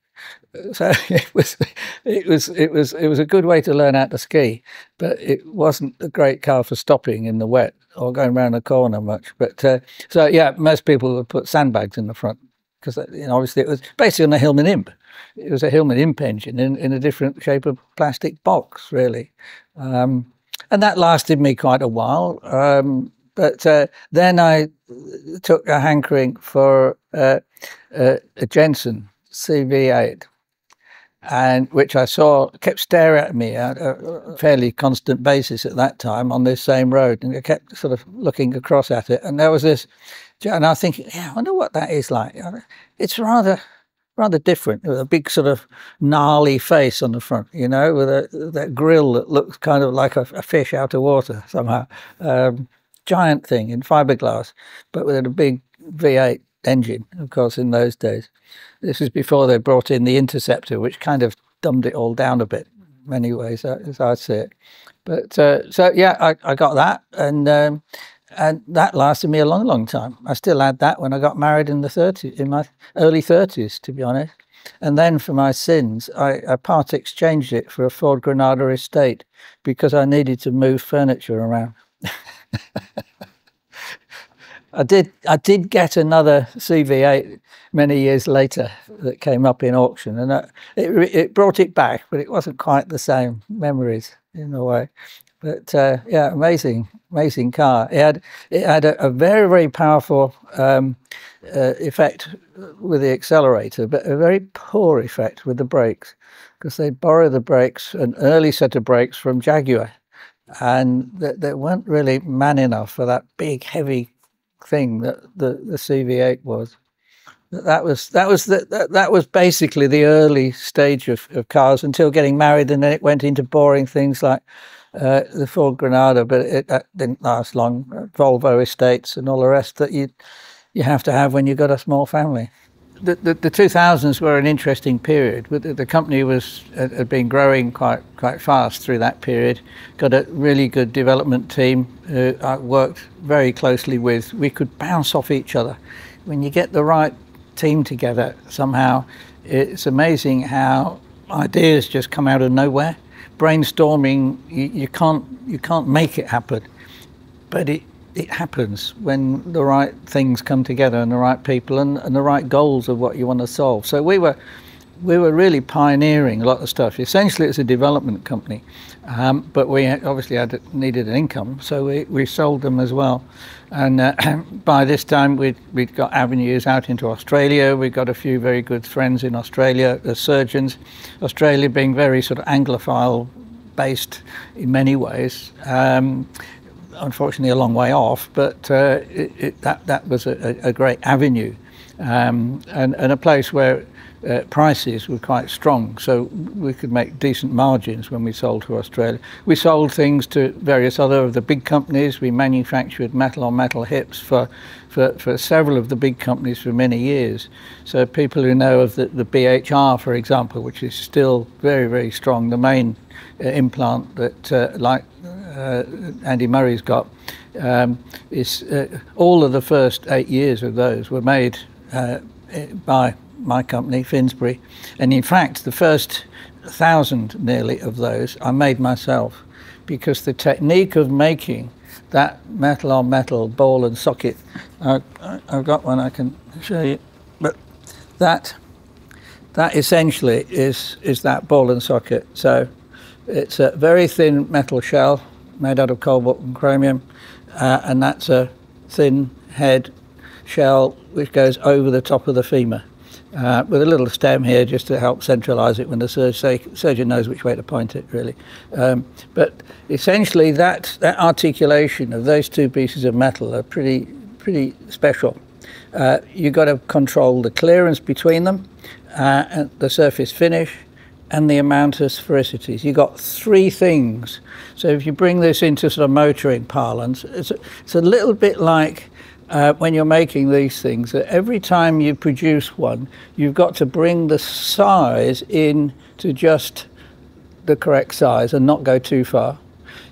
So it was a good way to learn how to ski, but it wasn't a great car for stopping in the wet or going around a corner much. But so yeah, most people would put sandbags in the front because, you know, obviously it was basically on a Hillman Imp. It was a Hillman Imp engine in a different shape of plastic box, really, and that lasted me quite a while. But then I took a hankering for a Jensen CV8. And which I saw kept staring at me at a fairly constant basis at that time on this same road, and I kept sort of looking across at it, and there was this, and I was thinking, yeah, I wonder what that is like. It's rather different, with a big sort of gnarly face on the front, you know, with that grill that looks kind of like a fish out of water somehow, giant thing in fiberglass, but with a big V8 engine, of course, in those days. This was before they brought in the Interceptor, which kind of dumbed it all down a bit in many ways, as I see it. But so yeah, I got that, and that lasted me a long time. I still had that when I got married in my early 30s, to be honest. And then for my sins, I part exchanged it for a Ford Granada Estate because I needed to move furniture around. I did get another CV8 many years later that came up in auction, and it brought it back, but it wasn't quite the same memories in a way. But yeah, amazing car. It had a very, very powerful effect with the accelerator, but a very poor effect with the brakes, because they borrowed the brakes, an early set of brakes from Jaguar, and they weren't really man enough for that big, heavy thing that the CV8 was. That was basically the early stage of cars until getting married, and then it went into boring things like the Ford Granada, but that didn't last long. Volvo estates and all the rest that you have to have when you've got a small family. The 2000s were an interesting period. The company had been growing quite fast through that period. Got a really good development team I worked very closely with. We could bounce off each other. When you get the right team together, somehow it's amazing how ideas just come out of nowhere. Brainstorming, you can't make it happen, but it happens when the right things come together and the right people and the right goals of what you want to solve. So we were really pioneering a lot of stuff. Essentially, it's a development company, but we obviously needed an income, so we sold them as well. And by this time, we'd got avenues out into Australia. We got a few very good friends in Australia as surgeons. Australia being very sort of Anglophile based in many ways. Unfortunately, a long way off, but that was a great avenue, and a place where prices were quite strong, so we could make decent margins when we sold to Australia. We sold things to various other of the big companies. We manufactured metal-on-metal hips for several of the big companies for many years. So people who know of the BHR, for example, which is still very, very strong, the main implant that like Andy Murray's got, is all of the first 8 years of those were made by my company, Finsbury, and in fact the first 1,000 nearly of those I made myself, because the technique of making that metal on metal ball and socket, I've got one I can show you, but that essentially is that ball and socket. So it's a very thin metal shell made out of cobalt and chromium, and that's a thin head shell which goes over the top of the femur, with a little stem here just to help centralise it when the surgeon knows which way to point it, really. But essentially that articulation of those two pieces of metal are pretty special. You've got to control the clearance between them, and the surface finish, and the amount of sphericities. You've got three things. So if you bring this into sort of motoring parlance, it's a little bit like when you're making these things, that every time you produce one, you've got to bring the size in to just the correct size and not go too far.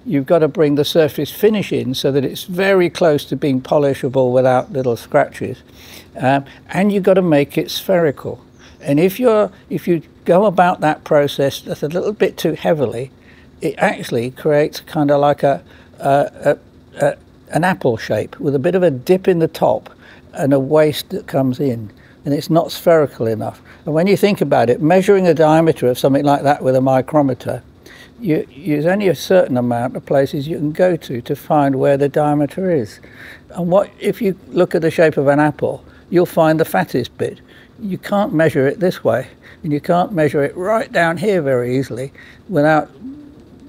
You've got to bring the surface finish in so that it's very close to being polishable without little scratches, and you've got to make it spherical. And if you go about that process just a little bit too heavily, it actually creates kind of like an apple shape with a bit of a dip in the top and a waist that comes in, and it's not spherical enough. And when you think about it, measuring a diameter of something like that with a micrometer, there's only a certain amount of places you can go to find where the diameter is. And if you look at the shape of an apple, you'll find the fattest bit. You can't measure it this way, and you can't measure it right down here very easily without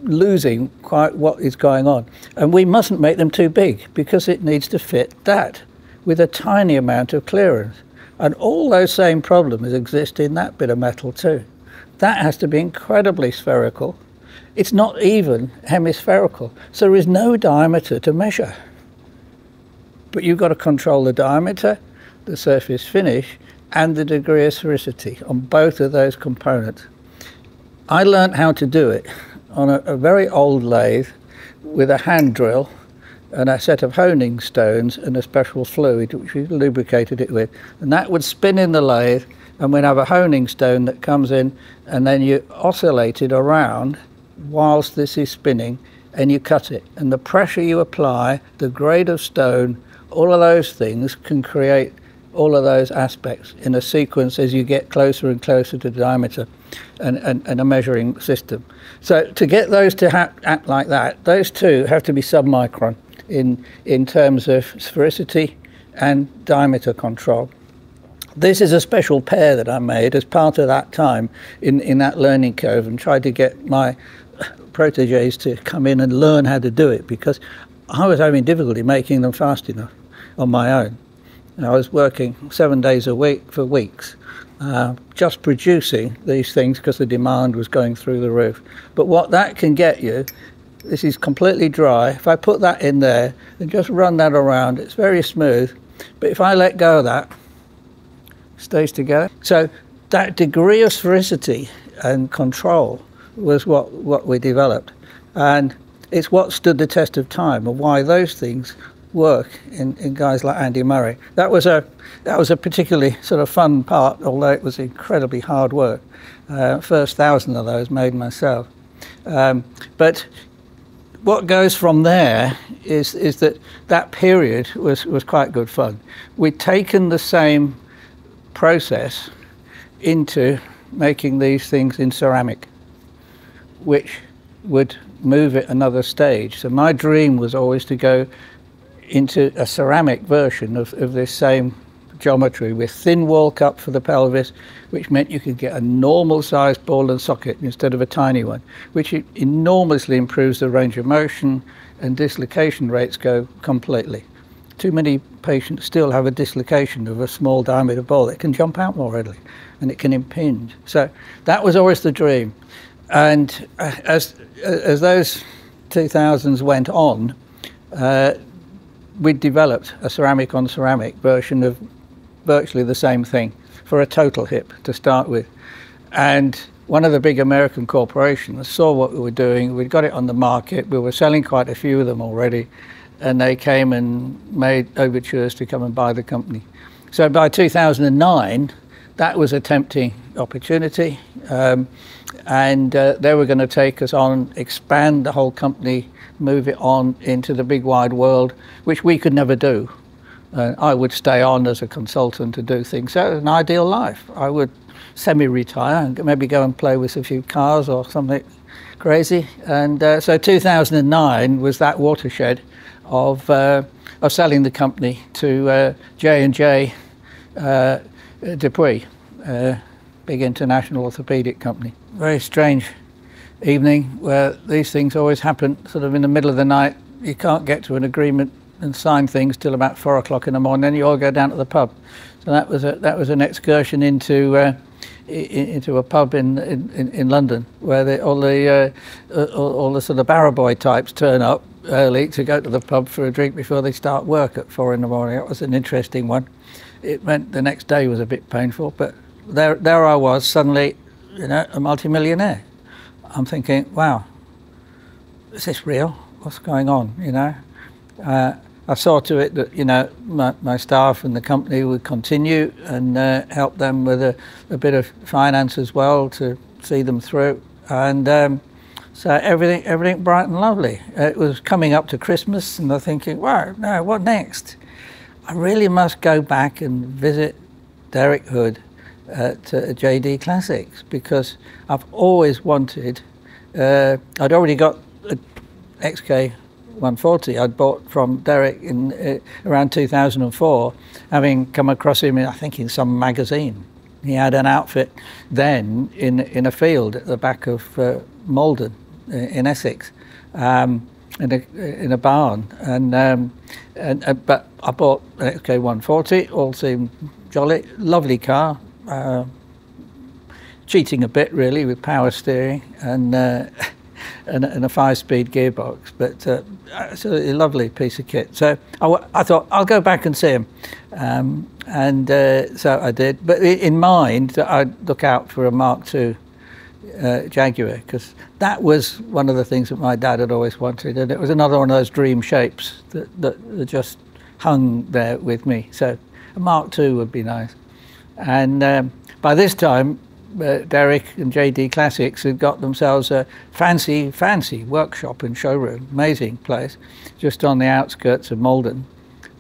losing quite what is going on. And we mustn't make them too big, because it needs to fit that with a tiny amount of clearance. And all those same problems exist in that bit of metal too. That has to be incredibly spherical. It's not even hemispherical, so there is no diameter to measure. But you've got to control the diameter, the surface finish, and the degree of sphericity on both of those components. I learned how to do it on a very old lathe with a hand drill and a set of honing stones and a special fluid which we lubricated it with. And that would spin in the lathe, and we'd have a honing stone that comes in, and then you oscillate it around whilst this is spinning, and you cut it. And the pressure you apply, the grade of stone, all of those things can create all of those aspects in a sequence as you get closer and closer to the diameter and a measuring system. So to get those to act like that, those two have to be submicron in terms of sphericity and diameter control. This is a special pair that I made as part of that time in that learning curve, and tried to get my proteges to come in and learn how to do it, because I was having difficulty making them fast enough on my own. And I was working 7 days a week for weeks, just producing these things because the demand was going through the roof. But what that can get you, this is completely dry. If I put that in there and just run that around, it's very smooth. But if I let go of that, it stays together. So that degree of sphericity and control was what we developed. And it's what stood the test of time, and why those things work in guys like Andy Murray. That was a particularly sort of fun part, although it was incredibly hard work. First 1,000 of those made myself. But what goes from there is that period was quite good fun. We'd taken the same process into making these things in ceramic, which would move it another stage. So my dream was always to go into a ceramic version of this same geometry with thin wall cup for the pelvis, which meant you could get a normal sized ball and socket instead of a tiny one, which enormously improves the range of motion, and dislocation rates go completely. Too many patients still have a dislocation of a small diameter ball. It can jump out more readily and it can impinge. So that was always the dream. And as those 2000s went on, we developed a ceramic on ceramic version of virtually the same thing for a total hip to start with. And one of the big American corporations saw what we were doing. We'd got it on the market. We were selling quite a few of them already. And they came and made overtures to come and buy the company. So by 2009, that was a tempting opportunity. And they were going to take us on, expand the whole company, move it on into the big wide world, which we could never do. I would stay on as a consultant to do things. So it was an ideal life. I would semi-retire and maybe go and play with a few cars or something crazy. And so 2009 was that watershed of selling the company to J&J Dupuy, big international orthopedic company. Very strange evening where these things always happen sort of in the middle of the night. You can't get to an agreement and sign things till about 4 o'clock in the morning. Then you all go down to the pub. So that was an excursion into a pub in London where all the sort of barrow boy types turn up early to go to the pub for a drink before they start work at 4 in the morning. It was an interesting one. It meant the next day was a bit painful, but there I was suddenly, you know, a multi-millionaire. I'm thinking, wow, is this real? What's going on, you know? I saw to it that, you know, my staff and the company would continue and help them with a bit of finance as well to see them through. And so everything bright and lovely. It was coming up to Christmas and I'm thinking, wow, no, what next? I really must go back and visit Derek Hood at JD Classics, because I've always wanted, I'd already got an XK 140 I'd bought from Derek in around 2004, having come across him I think in some magazine. He had an outfit then in a field at the back of Malden in Essex, in a barn, but I bought an XK 140. All seemed jolly, lovely car, cheating a bit really with power steering and a 5-speed gearbox, but it's a lovely piece of kit. So I thought I'll go back and see him, and so I did. But in mind that I'd look out for a Mark II Jaguar, because that was one of the things that my dad had always wanted, and it was another one of those dream shapes that just hung there with me. So a Mark II would be nice. And by this time, Derek and JD Classics had got themselves a fancy workshop and showroom, amazing place, just on the outskirts of Malden.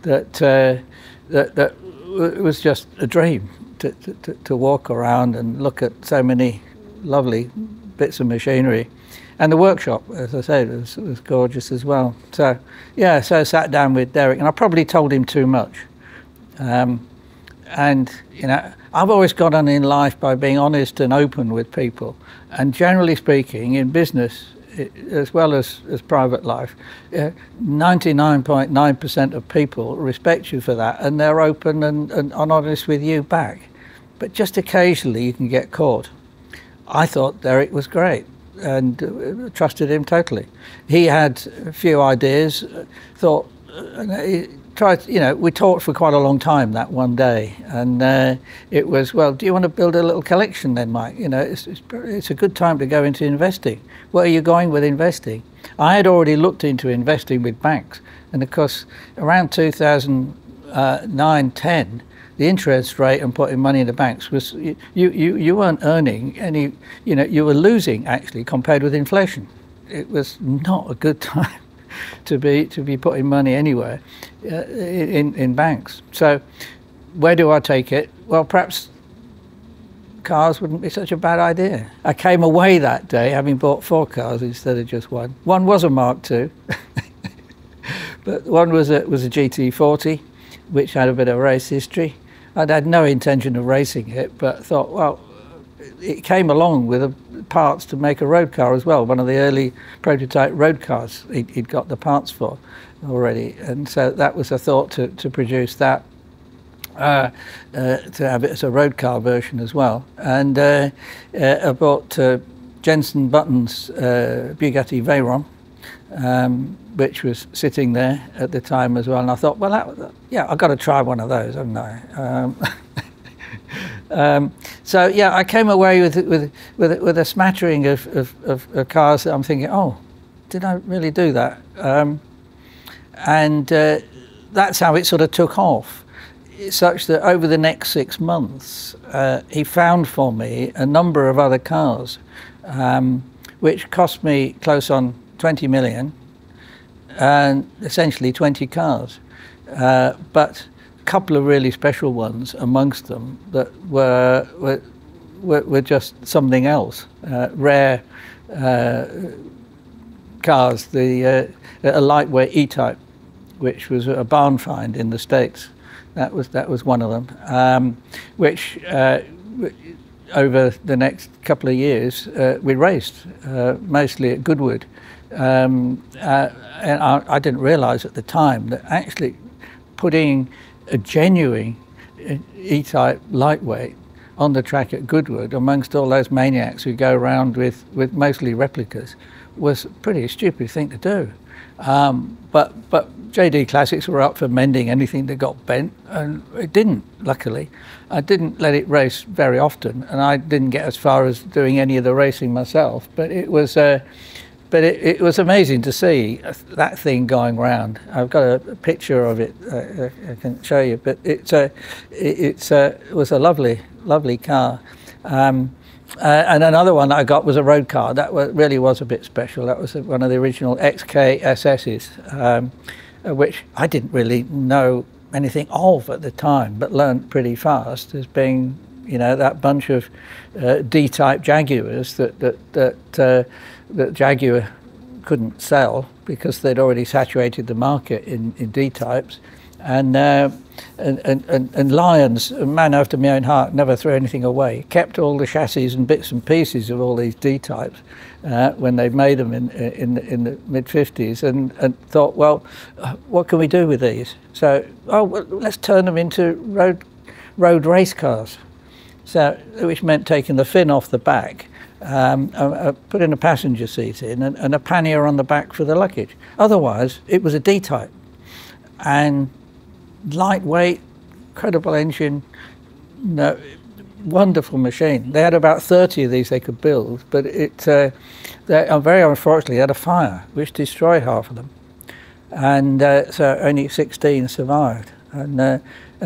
That was just a dream to walk around and look at so many lovely bits of machinery, and the workshop, as I said, was gorgeous as well. So yeah, so I sat down with Derek, and I probably told him too much. And you know, I've always got on in life by being honest and open with people, and generally speaking, in business as well as private life, 99.9% of people respect you for that, and they're open and honest with you back. But just occasionally you can get caught. I thought Derek was great and trusted him totally. He had a few ideas, thought, tried, you know, we talked for quite a long time that one day, and it was, well, do you want to build a little collection then, Mike? You know, it's a good time to go into investing. Where are you going with investing? I had already looked into investing with banks, and of course, around 2009-10, the interest rate on putting money in the banks was, you weren't earning any, you know, you were losing actually compared with inflation. it was not a good time to be putting money anywhere in banks. So where do I take it? Well, perhaps cars wouldn't be such a bad idea. I came away that day having bought 4 cars instead of just one. One was a Mark II, but one was a GT40, which had a bit of race history. I'd had no intention of racing it, but thought, well, it came along with parts to make a road car as well. One of the early prototype road cars he'd got the parts for already, and so that was a thought to produce that. To have it as a road car version as well. And I bought Jensen Button's Bugatti Veyron, which was sitting there at the time as well. And I thought, well, yeah, I've got to try one of those, haven't I? So yeah, I came away with a smattering of cars that I'm thinking, oh, did I really do that? And that's how it sort of took off. Such that over the next 6 months, he found for me a number of other cars, which cost me close on 20 million, and essentially 20 cars. But a couple of really special ones amongst them that were just something else, rare cars. A lightweight E-Type, which was a barn find in the States. That was one of them, which over the next couple of years we raced, mostly at Goodwood. And I didn't realise at the time that actually putting a genuine E-Type lightweight on the track at Goodwood amongst all those maniacs who go around with mostly replicas was a pretty stupid thing to do. But JD Classics were up for mending anything that got bent, and it didn't, luckily. I didn't let it race very often, and I didn't get as far as doing any of the racing myself, but it was it was amazing to see that thing going round. I've got a picture of it I can show you, but it was a lovely car. And another one that I got was a road car. That really was a bit special. That was one of the original XK SS's, which I didn't really know anything of at the time, but learned pretty fast as being, you know, that bunch of D-type Jaguars that Jaguar couldn't sell because they'd already saturated the market in D-types. And Lions, a man after my own heart, never threw anything away. Kept all the chassis and bits and pieces of all these D-types when they made them in the mid-50s, and thought, well, what can we do with these? So, well, let's turn them into road race cars. So, which meant taking the fin off the back, putting a passenger seat in, and a pannier on the back for the luggage. Otherwise, it was a D-type. And lightweight, incredible engine, no, wonderful machine. They had about 30 of these they could build, but they very unfortunately had a fire which destroyed half of them, and so only 16 survived. And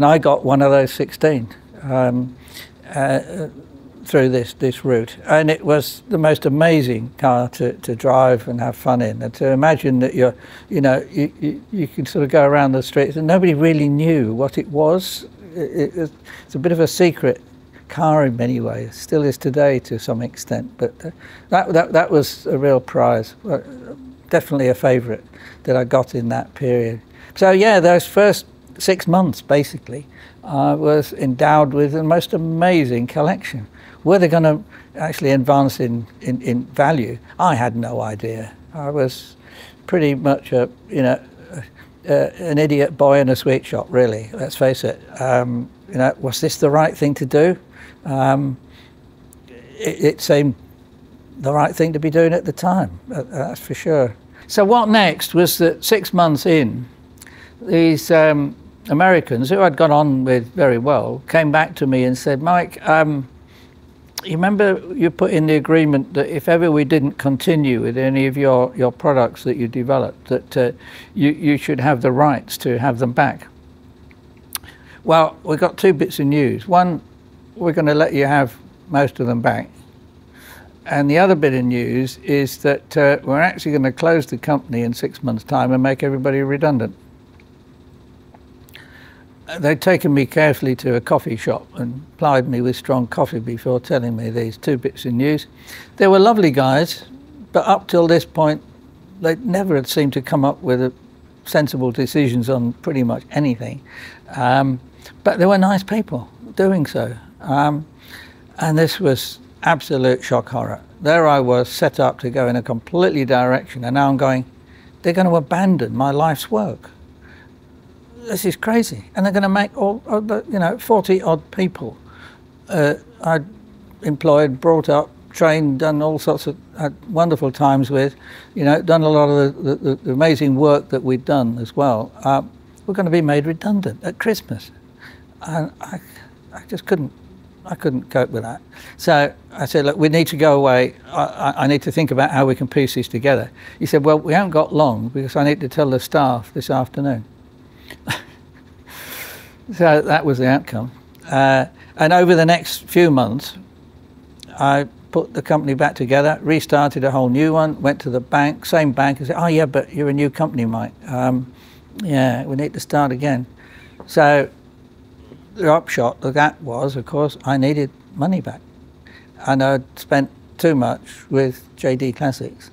I got one of those 16 through this route, and it was the most amazing car to drive and have fun in, and to imagine that you can sort of go around the streets and nobody really knew what it was. It's a bit of a secret car in many ways, still is today to some extent, but that was a real prize, definitely a favourite that I got in that period. So yeah, those first 6 months basically I was endowed with the most amazing collection. Were they going to actually advance in value? I had no idea. I was pretty much an idiot boy in a sweet shop, really. Let's face it. Was this the right thing to do? It seemed the right thing to be doing at the time. That's for sure. So what next was that 6 months in, these Americans, who I'd got on with very well, came back to me and said, Mike, you remember you put in the agreement that if ever we didn't continue with any of your products that you developed, that you should have the rights to have them back. Well, we've got 2 bits of news. One, we're going to let you have most of them back. And the other bit of news is that we're actually going to close the company in 6 months' time and make everybody redundant. They'd taken me carefully to a coffee shop and plied me with strong coffee before telling me these two bits of news. They were lovely guys, but up till this point, they never had seemed to come up with sensible decisions on pretty much anything. But they were nice people doing so. And this was absolute shock horror. There I was, set up to go in a completely direction, and now I'm going, they're going to abandon my life's work. This is crazy. And they're going to make all, 40 odd people I'd employed, brought up, trained, done all sorts of wonderful times with, done a lot of the amazing work that we'd done as well. We're going to be made redundant at Christmas. And I just couldn't cope with that. So I said, look, we need to go away. I need to think about how we can piece this together. He said, well, we haven't got long because I need to tell the staff this afternoon. So that was the outcome. And over the next few months, I put the company back together, restarted a whole new one, went to the bank, same bank, and said, oh yeah, but you're a new company, Mike. Yeah, we need to start again. So the upshot of that was, of course, I needed money back. And I'd spent too much with JD Classics.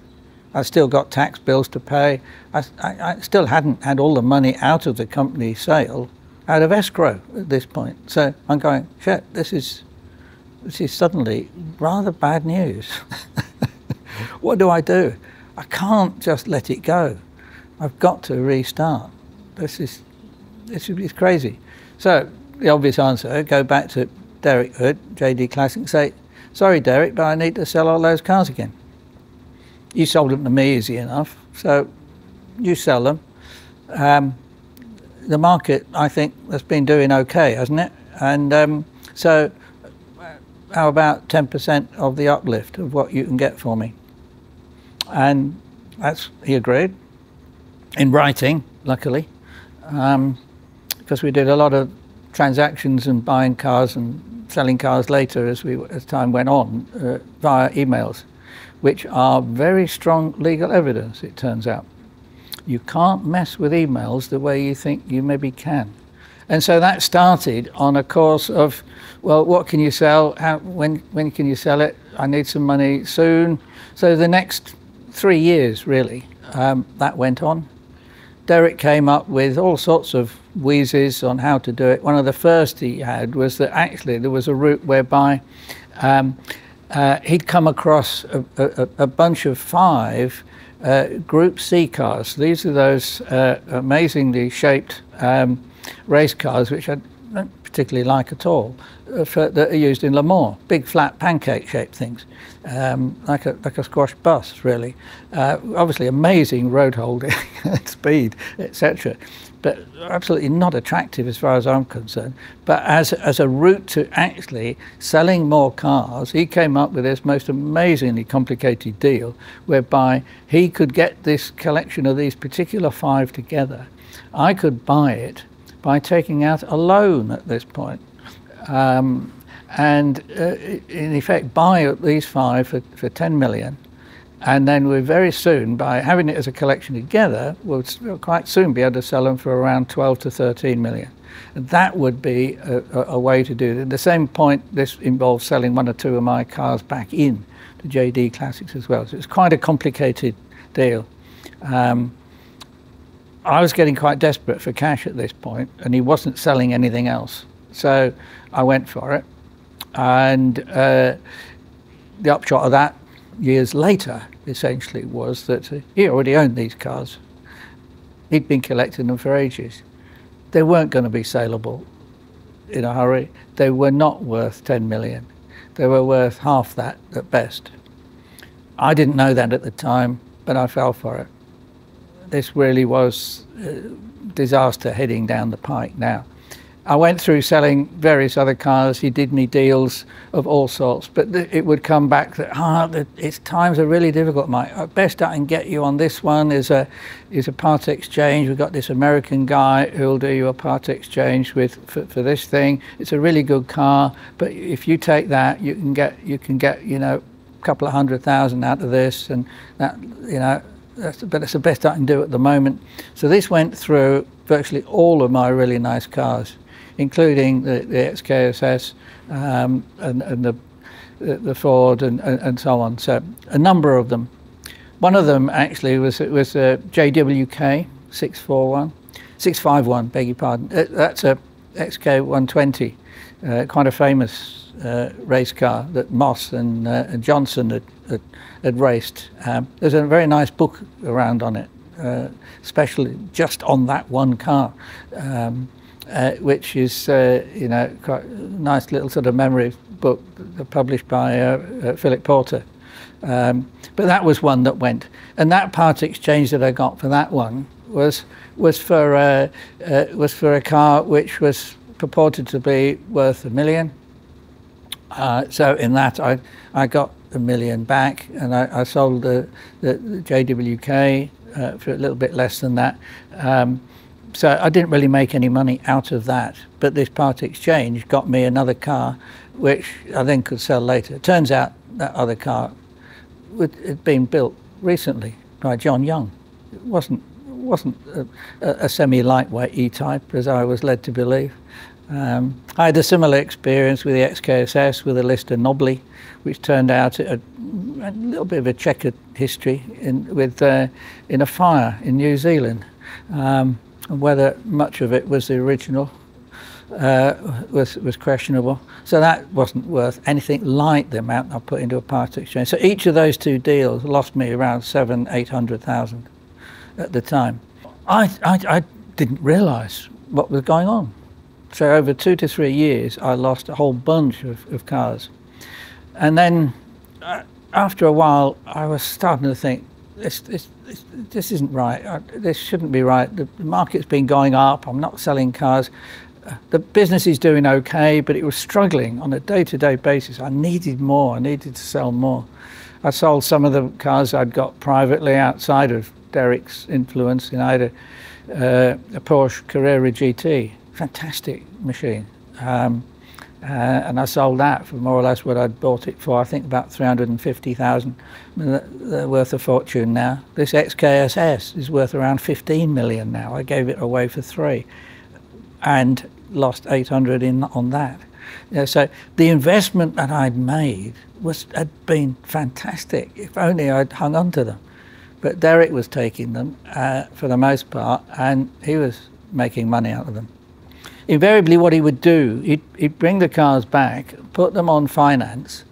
I still got tax bills to pay. I still hadn't had all the money out of the company sale, out of escrow at this point. So I'm going, shit, this is suddenly rather bad news. What do? I can't just let it go. I've got to restart. This is crazy. So the obvious answer, go back to Derek Hood, JD Classic, and say, sorry, Derek, but I need to sell all those cars again. You sold them to me easy enough, so you sell them. The market, I think, has been doing okay, hasn't it? And so how about 10% of the uplift of what you can get for me? And he agreed, in writing, luckily, because we did a lot of transactions and buying cars and selling cars later as time went on via emails, which are very strong legal evidence, it turns out. You can't mess with emails the way you think you maybe can. And so that started on a course of, well, what can you sell? When can you sell it? I need some money soon. So the next 3 years, really, that went on. Derek came up with all sorts of wheezes on how to do it. One of the first he had was that actually there was a route whereby he'd come across a bunch of 5 Group C cars. These are those amazingly shaped race cars, which I don't particularly like at all, that are used in Le Mans. Big, flat, pancake-shaped things, like a squash bus, really. Obviously, amazing road holding, speed, etc. But absolutely not attractive as far as I'm concerned. But as a route to actually selling more cars, he came up with this most amazingly complicated deal whereby he could get this collection of these particular 5 together. I could buy it by taking out a loan at this point. And in effect buy these 5 for 10 million. And then we're very soon, by having it as a collection together, we'll quite soon be able to sell them for around 12 to 13 million. And that would be a way to do it. At the same point, this involves selling 1 or 2 of my cars back in to JD Classics as well. So it's quite a complicated deal. I was getting quite desperate for cash at this point, and he wasn't selling anything else. So I went for it. And the upshot of that, years later, essentially, was that he already owned these cars. He'd been collecting them for ages. They weren't going to be saleable in a hurry. They were not worth 10 million. They were worth half that at best. I didn't know that at the time, but I fell for it. This really was disaster heading down the pike now. I went through selling various other cars. He did me deals of all sorts, but it would come back that its times are really difficult, Mike. Best I can get you on this one is a part exchange. We've got this American guy who'll do you a part exchange for this thing. It's a really good car, but if you take that, you can get couple of 100,000 out of this, and that, you know, but it's the best I can do at the moment. So this went through virtually all of my really nice cars, including the XKSS and the Ford and so on. So a number of them. One of them actually was a JWK 651, beg your pardon. That's a XK120, quite a famous race car that Moss and Johnson had raced. There's a very nice book around on it, especially just on that one car, which is you know, quite a nice little sort of memory book published by Philip Porter. But that was one that went, and that part exchange that I got for that one was for a car which was purported to be worth $1 million. So in that I got $1 million back, and I sold the JWK for a little bit less than that. So I didn't really make any money out of that, but this part exchange got me another car which I then could sell later. It turns out that other car had been built recently by John Young. It wasn't a semi-lightweight E-Type, as I was led to believe. I had a similar experience with the XKSS with a Lister Nobly, which turned out a little bit of a checkered history in a fire in New Zealand. And whether much of it was the original was questionable. So that wasn't worth anything like the amount I put into a part exchange. So each of those two deals lost me around 700,000–800,000 at the time. I didn't realise what was going on. So over 2 to 3 years, I lost a whole bunch of cars. And then after a while, I was starting to think, this isn't right. This shouldn't be right. The market's been going up. I'm not selling cars. The business is doing okay, but it was struggling on a day-to-day basis. I needed more. I needed to sell more. I sold some of the cars I'd got privately outside of Derek's influence. You know, I had a Porsche Carrera GT, fantastic machine. And I sold that for more or less what I'd bought it for, I think about 350,000. They're worth a fortune now. This XKSS is worth around 15 million now. I gave it away for 3 and lost 800 on that. You know, so the investment that I'd made had been fantastic, if only I'd hung on to them. But Derek was taking them for the most part, and he was making money out of them. Invariably what he would do, he'd bring the cars back, put them on finance,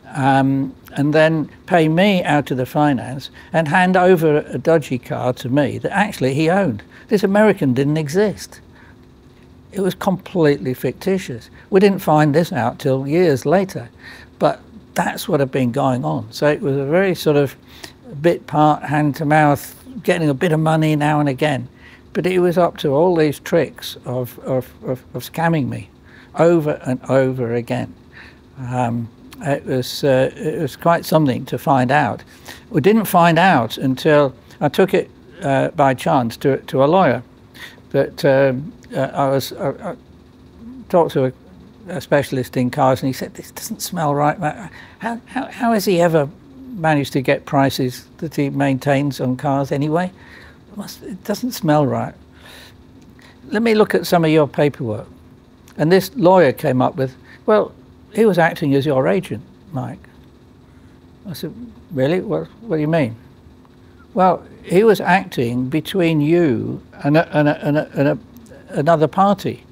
and then pay me out of the finance and hand over a dodgy car to me that actually he owned. This American didn't exist. It was completely fictitious. We didn't find this out till years later, but that's what had been going on. So it was a very sort of bit part hand to mouth, getting a bit of money now and again. But it was up to all these tricks of scamming me over and over again. It was quite something to find out. We didn't find out until I took it by chance to a lawyer. That I talked to a specialist in cars, and he said, "This doesn't smell right. How has he ever managed to get prices that he maintains on cars anyway? It doesn't smell right. Let me look at some of your paperwork." And this lawyer came up with, "Well, he was acting as your agent, Mike." I said, "Really? What do you mean?" "Well, he was acting between you and another party.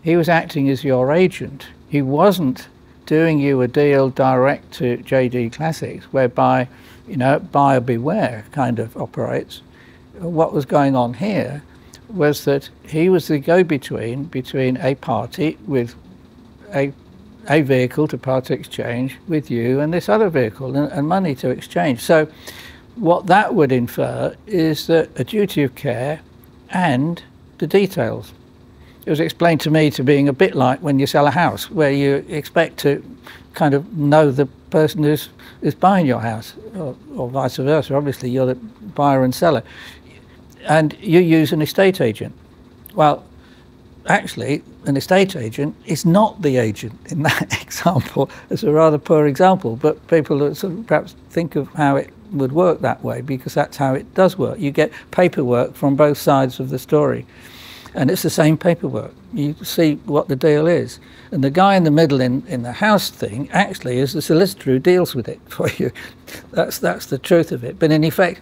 He was acting as your agent. He wasn't doing you a deal direct to JD Classics, whereby, you know, buyer beware kind of operates. What was going on here was that he was the go-between between a party with a vehicle to part exchange with you and this other vehicle and money to exchange. So what that would infer is that a duty of care and the details. It was explained to me to being a bit like when you sell a house, where you expect to kind of know the person who's buying your house, or vice versa. Obviously, you're the buyer and seller. And you use an estate agent. Well, actually, an estate agent is not the agent in that example. It's a rather poor example, but people sort of perhaps think of how it would work that way, because that's how it does work. You get paperwork from both sides of the story, and it's the same paperwork. You see what the deal is. And the guy in the middle in the house thing actually is the solicitor who deals with it for you. That's the truth of it. But in effect,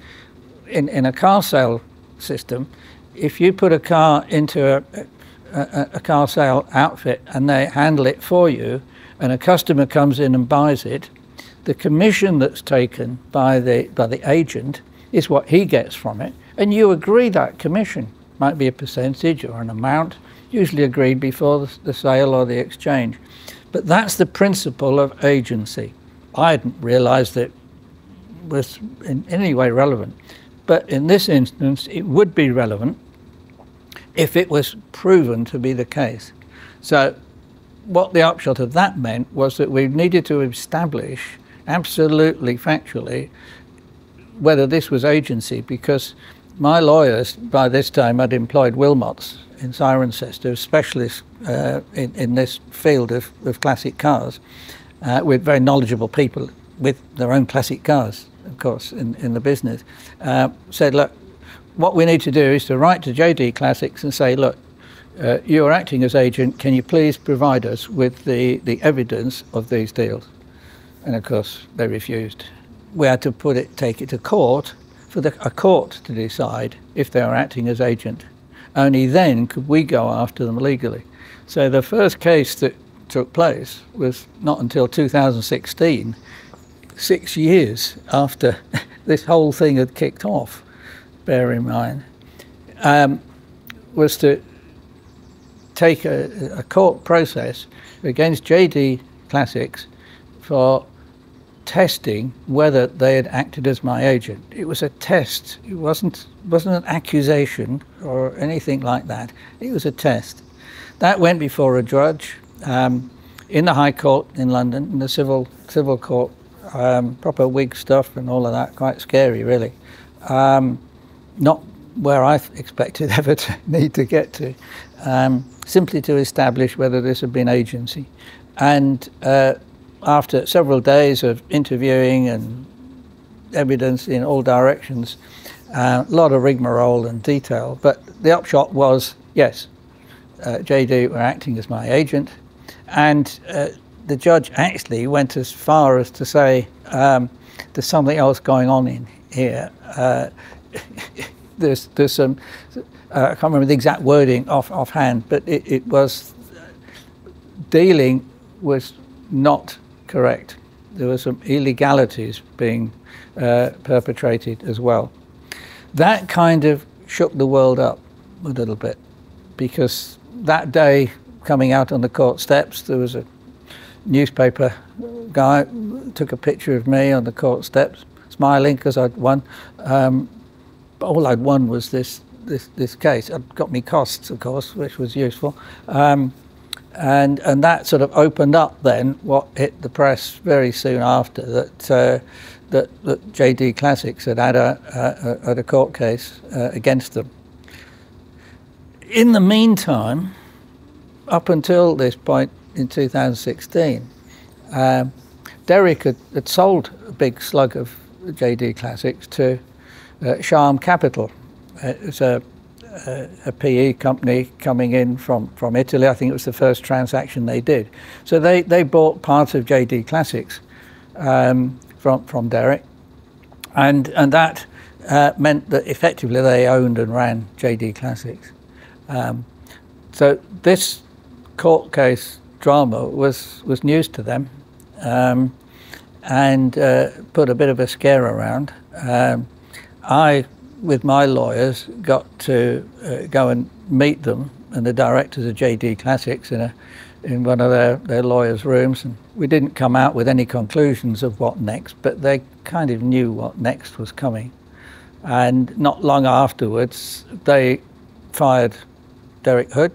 in a car sale system, if you put a car into a car sale outfit and they handle it for you, and a customer comes in and buys it, the commission that's taken by the agent is what he gets from it, and you agree that commission. Might be a percentage or an amount, usually agreed before the sale or the exchange. But that's the principle of agency. I hadn't realised it was in any way relevant, but in this instance it would be relevant if it was proven to be the case. So what the upshot of that meant was that we needed to establish absolutely factually whether this was agency, because my lawyers by this time had employed Wilmots in Cirencester, specialists in this field of classic cars, with very knowledgeable people with their own classic cars, of course, in the business, said, look, what we need to do is to write to JD Classics and say, look, you are acting as agent, can you please provide us with the evidence of these deals? And of course they refused. We had to take it to court for a court to decide if they were acting as agent. Only then could we go after them legally. So the first case that took place was not until 2016, 6 years after this whole thing had kicked off, bear in mind, was to take a court process against JD Classics for testing whether they had acted as my agent. It was a test. It wasn't an accusation or anything like that. It was a test. That went before a judge in the High Court in London, in the civil court, proper wig stuff and all of that, quite scary really. Not where I expected ever to need to get to, simply to establish whether this had been agency. And after several days of interviewing and evidence in all directions, a lot of rigmarole and detail, but the upshot was, yes, JD were acting as my agent, and the judge actually went as far as to say there's something else going on in here. There's some, I can't remember the exact wording offhand, but it was dealing was not correct. There were some illegalities being perpetrated as well. That kind of shook the world up a little bit, because that day, coming out on the court steps, there was a newspaper guy took a picture of me on the court steps, smiling because I'd won. All I'd won was this case. It got me costs, of course, which was useful. And that sort of opened up then what hit the press very soon after, that JD Classics had a court case against them. In the meantime, up until this point in 2016, Derek had sold a big slug of JD Classics to Charm Capital. It's a PE company coming in from Italy. I think it was the first transaction they did. So they bought part of JD Classics from Derek, and that meant that effectively they owned and ran JD Classics. So this court case drama was news to them, and put a bit of a scare around. I, with my lawyers, got to go and meet them and the directors of JD Classics in one of their lawyers' rooms, and we didn't come out with any conclusions of what next, but they kind of knew what next was coming. And not long afterwards, they fired Derek Hood.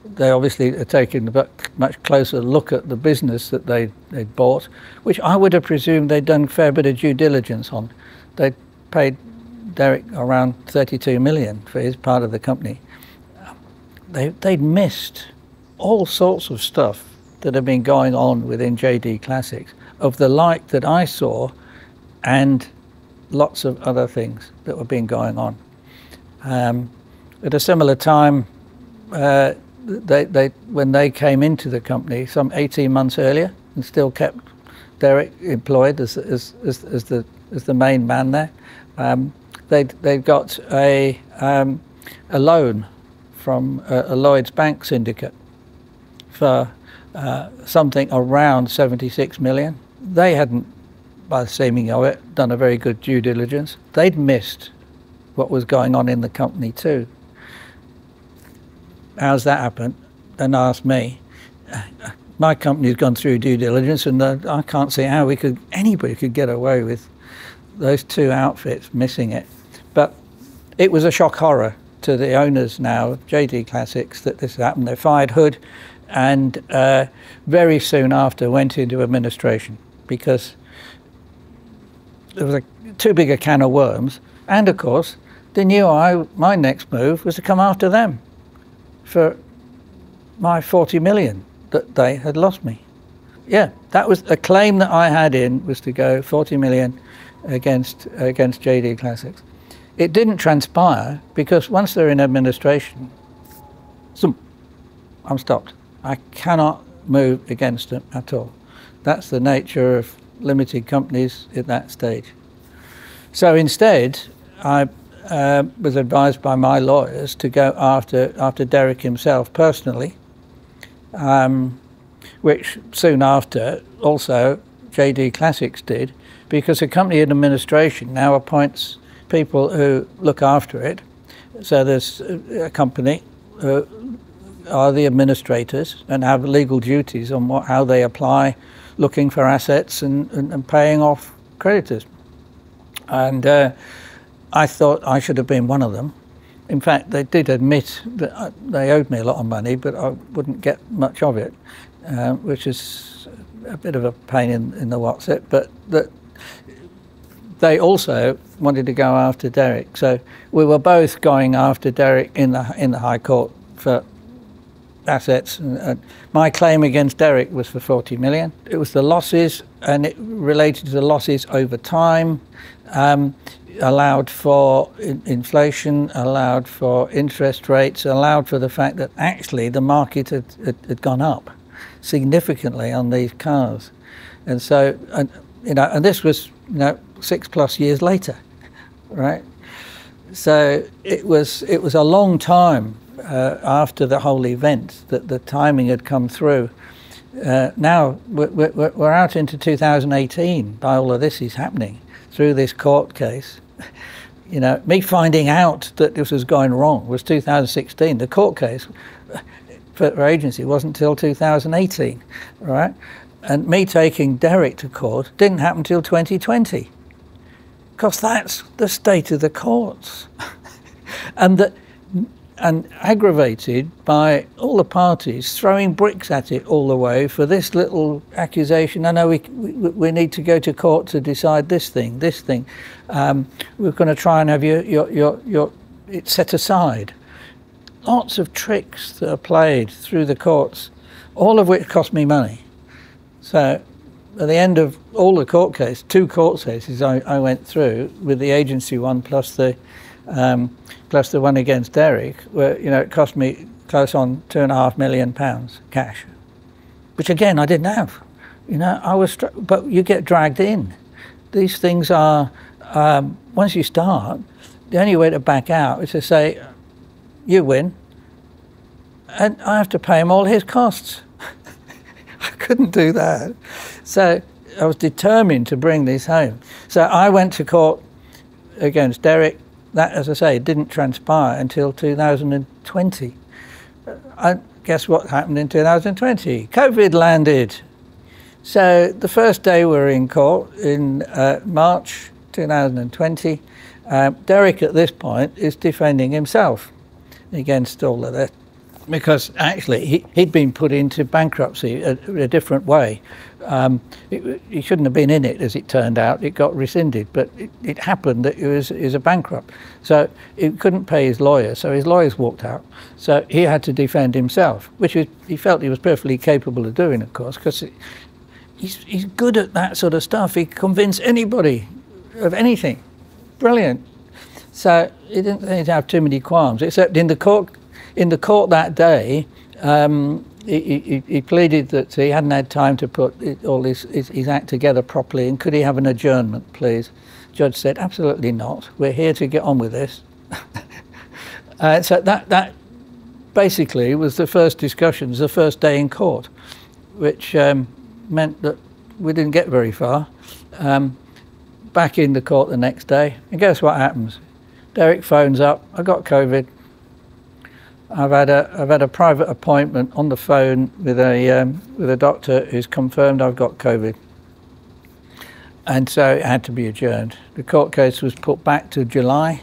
They obviously had taken a much closer look at the business that they'd bought, which I would have presumed they'd done a fair bit of due diligence on. They'd paid Derek around 32 million for his part of the company. they'd missed all sorts of stuff that had been going on within JD Classics of the like that I saw, and lots of other things that were being going on. At a similar time, when they came into the company some 18 months earlier, and still kept Derek employed as the main man there, they got a loan from a Lloyd's Bank syndicate for something around 76 million. They hadn't, by the seeming of it, done a very good due diligence. They'd missed what was going on in the company too. How's that happened? And asked me. My company's gone through due diligence, and I can't see how anybody could get away with those two outfits missing it. But it was a shock horror to the owners now of JD Classics that this happened. They fired Hood, and very soon after went into administration because there was too big a can of worms. And of course, they knew my next move was to come after them for my 40 million that they had lost me. Yeah, that was a claim that I had was to go 40 million against JD Classics. It didn't transpire because once they're in administration, I'm stopped. I cannot move against them at all. That's the nature of limited companies at that stage. So instead, I was advised by my lawyers to go after Derek himself personally, which soon after also JD Classics did, because the company administration now appoints people who look after it. So there's a company who are the administrators and have legal duties on how they apply looking for assets and paying off creditors. And I thought I should have been one of them. In fact, they did admit that they owed me a lot of money, but I wouldn't get much of it, which is a bit of a pain in the what's it. But that they also wanted to go after Derek. So we were both going after Derek in the High Court for assets. My claim against Derek was for 40 million. It was the losses, and it related to the losses over time, allowed for inflation, allowed for interest rates, allowed for the fact that actually the market had gone up significantly on these cars. And so, and this was 6+ years later, right? So it was a long time after the whole event that the timing had come through. Now we're out into 2018 by all of this is happening through this court case. Me finding out that this was going wrong was 2016. The court case for agency wasn't until 2018, right? And me taking Derek to court didn't happen until 2020, because that's the state of the courts. And aggravated by all the parties throwing bricks at it all the way for this little accusation. I know we need to go to court to decide this thing. We're going to try and have it set aside. Lots of tricks that are played through the courts, all of which cost me money. So at the end of all the court cases, 2 court cases I went through with the agency one plus the one against Derek, where it cost me close on £2.5 million cash, which again I didn't have. I was, but you get dragged in. These things are once you start, the only way to back out is to say, you win, and I have to pay him all his costs. I couldn't do that, so I was determined to bring this home. So I went to court against Derek. That, as I say, didn't transpire until 2020. And guess what happened in 2020? COVID landed. So the first day we were in court in March 2020, Derek at this point is defending himself against all of because actually he'd been put into bankruptcy a different way. He shouldn't have been in it, as it turned out. It got rescinded, but it happened that he was a bankrupt. So he couldn't pay his lawyer, so his lawyers walked out. So he had to defend himself, which he felt he was perfectly capable of doing, of course, because he's good at that sort of stuff. He can convince anybody of anything. Brilliant. So he didn't have too many qualms, except in the court that day. He pleaded that he hadn't had time to put all his act together properly, and could he have an adjournment, please? Judge said, absolutely not. We're here to get on with this. So that basically was the first discussions, the first day in court, which meant that we didn't get very far. Back in the court the next day, and guess what happens? Derek phones up, I got COVID. I've had a private appointment on the phone with a doctor who's confirmed I've got COVID, and so it had to be adjourned. The court case was put back to July.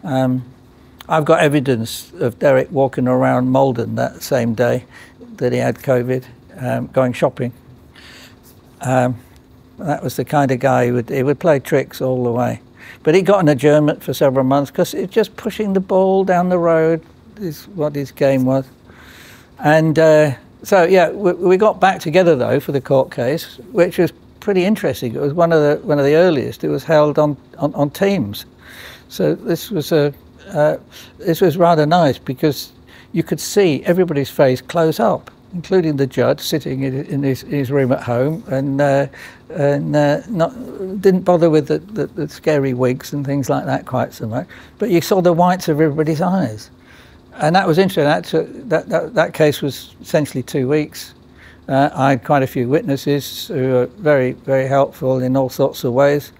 I've got evidence of Derek walking around Malden that same day that he had COVID, going shopping. That was the kind of guy he would play tricks all the way. But he got an adjournment for several months because it's just pushing the ball down the road is what his game was. And so yeah, we got back together though for the court case, which was pretty interesting. It was one of the earliest. It was held on Teams. So this was rather nice because you could see everybody's face close up, including the judge sitting in his room at home, and didn't bother with the scary wigs and things like that quite so much. But you saw the whites of everybody's eyes, and that was interesting. That case was essentially 2 weeks. I had quite a few witnesses who were very, very helpful in all sorts of ways,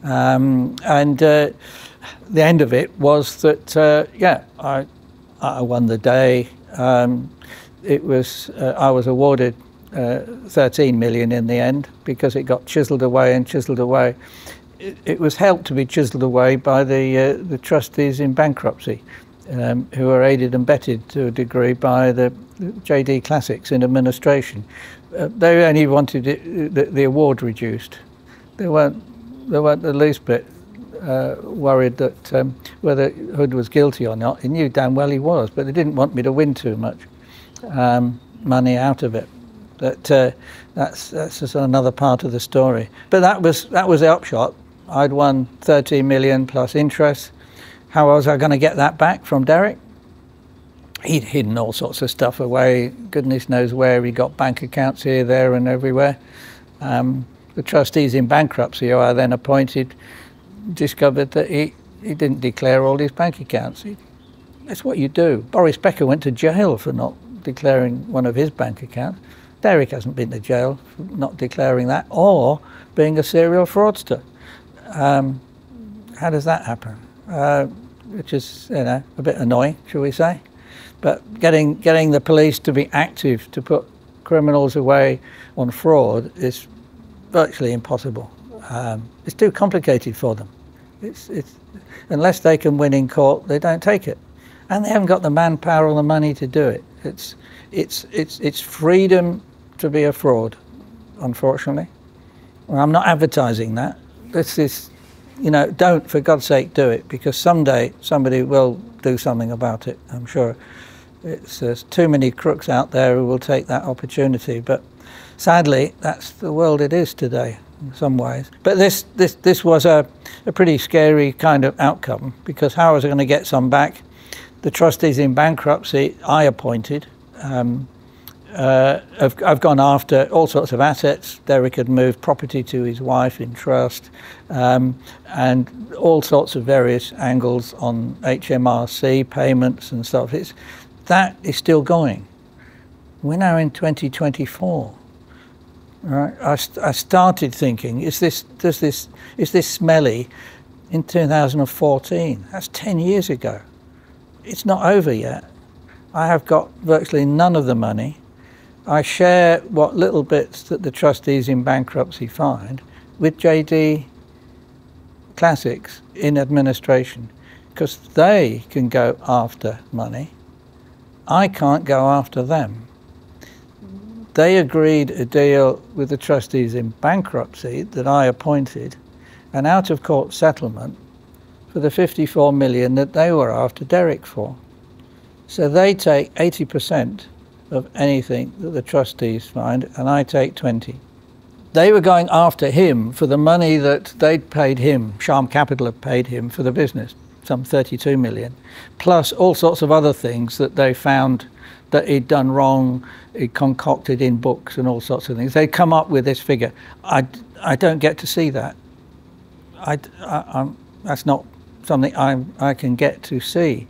and the end of it was that yeah, I won the day. It was I was awarded 13 million in the end because it got chiselled away and chiselled away. It was helped to be chiselled away by the trustees in bankruptcy, who were aided and abetted to a degree by the JD Classics in administration. They only wanted the award reduced. They weren't the least bit worried that whether Hood was guilty or not. He knew damn well he was, but they didn't want me to win too much money out of it. But that's just another part of the story. But that was the upshot. I'd won 13 million plus interest. How was I going to get that back from Derek? He'd hidden all sorts of stuff away. Goodness knows where. He got bank accounts here, there, and everywhere. The trustees in bankruptcy, who I then appointed, discovered that he didn't declare all his bank accounts. That's what you do. Boris Becker went to jail for not declaring one of his bank accounts. Derek hasn't been to jail for not declaring that, or being a serial fraudster. How does that happen? Which is, a bit annoying, shall we say? But getting the police to be active to put criminals away on fraud is virtually impossible. It's too complicated for them. It's unless they can win in court, they don't take it, and they haven't got the manpower or the money to do it. It's freedom to be a fraud, unfortunately. Well, I'm not advertising that. This is, don't, for God's sake, do it, because someday somebody will do something about it, I'm sure. There's too many crooks out there who will take that opportunity, but sadly, that's the world it is today, in some ways. But this was a pretty scary kind of outcome, because how was I going to get some back? The trustees in bankruptcy I appointed. I've gone after all sorts of assets. Derek had moved property to his wife in trust, and all sorts of various angles on HMRC payments and stuff. That is still going. We're now in 2024. Right? I started thinking, is this smelly in 2014? That's 10 years ago. It's not over yet. I have got virtually none of the money. I share what little bits that the trustees in bankruptcy find with JD Classics in administration, because they can go after money I can't go after them. They agreed a deal with the trustees in bankruptcy that I appointed, an out-of-court settlement for the 54 million that they were after Derek for. So they take 80% of anything that the trustees find, and I take 20. They were going after him for the money that they'd paid him, Charm Capital had paid him for the business, some 32 million, plus all sorts of other things that they found that he'd done wrong, he concocted in books and all sorts of things. They'd come up with this figure. I don't get to see that. That's not something I can get to see.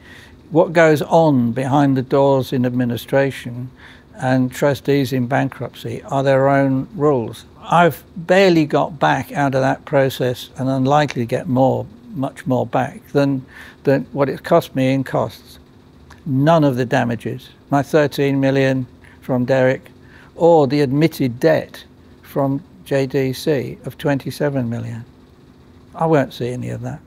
What goes on behind the doors in administration and trustees in bankruptcy are their own rules. I've barely got back out of that process and unlikely to get much more back than what it cost me in costs. None of the damages, my 13 million from Derek, or the admitted debt from JDC of 27 million. I won't see any of that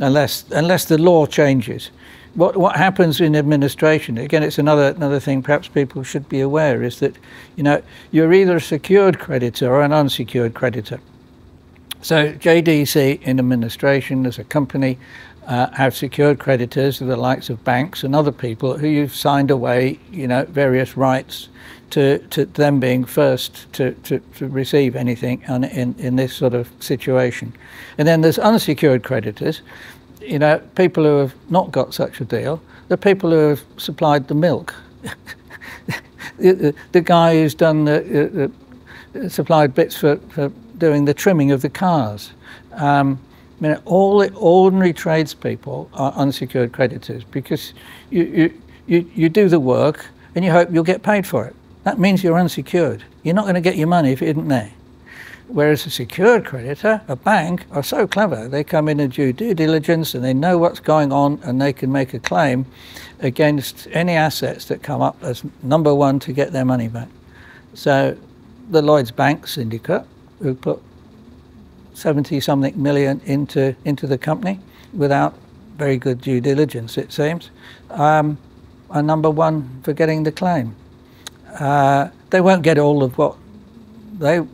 unless the law changes. What happens in administration, again, it's another thing perhaps people should be aware, is that, you know, you're either a secured creditor or an unsecured creditor. So JDC in administration as a company have secured creditors, the likes of banks and other people who you've signed away, you know, various rights to them being first to receive anything in this sort of situation. And then there's unsecured creditors, you know, people who have not got such a deal, the people who have supplied the milk, the guy who's done supplied bits for doing the trimming of the cars. You know, all the ordinary tradespeople are unsecured creditors because you do the work and you hope you'll get paid for it. That means you're unsecured. You're not going to get your money if it isn't there. Whereas a secured creditor, a bank, are so clever. They come in and do due diligence and they know what's going on and they can make a claim against any assets that come up as number one to get their money back. So the Lloyds Bank syndicate, who put 70-something million into the company without very good due diligence, it seems, are number one for getting the claim. They won't get all of what they're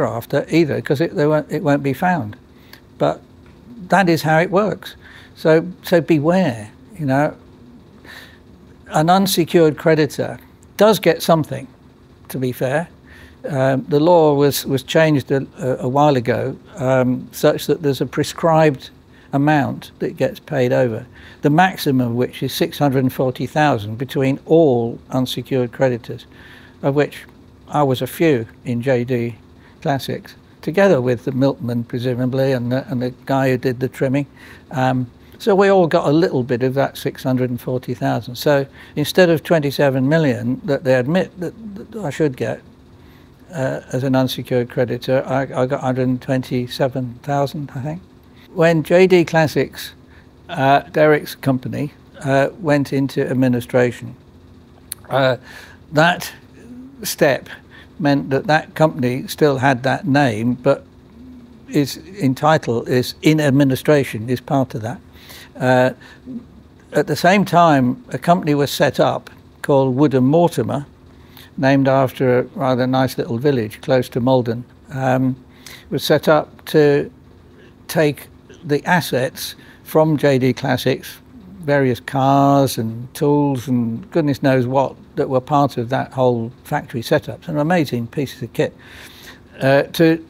after either, because it won't be found. But that is how it works. So beware. You know, an unsecured creditor does get something, to be fair. The law was changed a while ago such that there's a prescribed amount that gets paid over, the maximum of which is 640,000 between all unsecured creditors, of which I was a few in JD Classics, together with the milkman presumably and the guy who did the trimming. So we all got a little bit of that 640,000. So instead of 27 million that they admit that I should get as an unsecured creditor, I got 127,000, I think. When JD Classics, Derek's company, went into administration, that step meant that company still had that name, but is entitled is in administration is part of that. At the same time, a company was set up called Woodham Mortimer, named after a rather nice little village close to Malden. Was set up to take the assets from JD Classics, various cars and tools and goodness knows what that were part of that whole factory setup. Some amazing pieces of kit to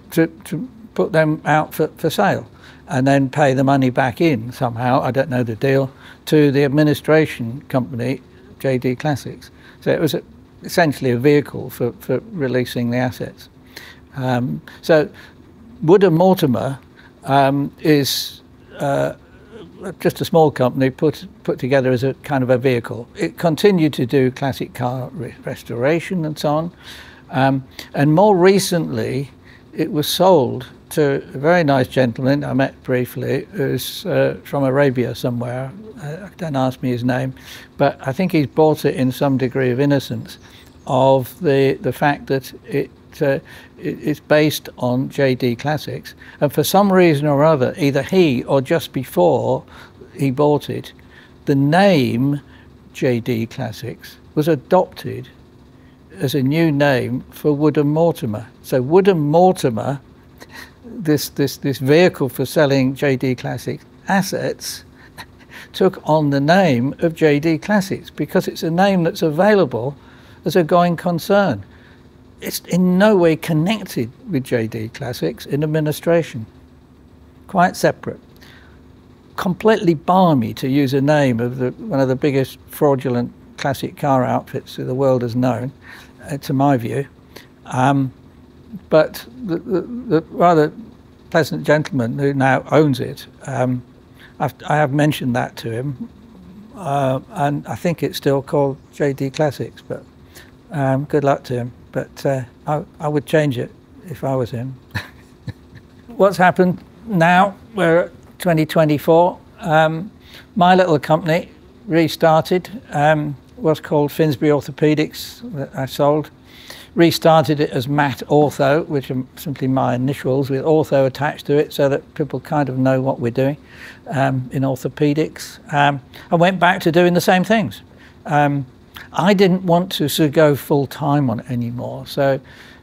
put them out for sale and then pay the money back in somehow, I don't know the deal, to the administration company, JD Classics. So it was essentially a vehicle for releasing the assets. So Woodham Mortimer is just a small company put together as a kind of a vehicle. It continued to do classic car restoration and so on. And more recently, it was sold to a very nice gentleman I met briefly, who's from Arabia somewhere. Don't ask me his name, but I think he's bought it in some degree of innocence of the fact that it's based on JD Classics, and for some reason or other, either he or just before he bought it, the name JD Classics was adopted as a new name for Woodham Mortimer. So Woodham Mortimer, this vehicle for selling JD Classics assets, took on the name of JD Classics because it's a name that's available as a going concern. It's in no way connected with JD Classics in administration. Quite separate. Completely balmy, to use a name of one of the biggest fraudulent classic car outfits that the world has known, to my view. But the rather pleasant gentleman who now owns it, I have mentioned that to him, and I think it's still called JD Classics, but good luck to him. But I would change it if I was him. What's happened now? We're at 2024. My little company restarted, was called Finsbury Orthopedics, that I sold. Restarted it as Matt Ortho, which are simply my initials with Ortho attached to it so that people kind of know what we're doing in orthopedics. I went back to doing the same things. I didn't want to sort of go full time on it anymore, so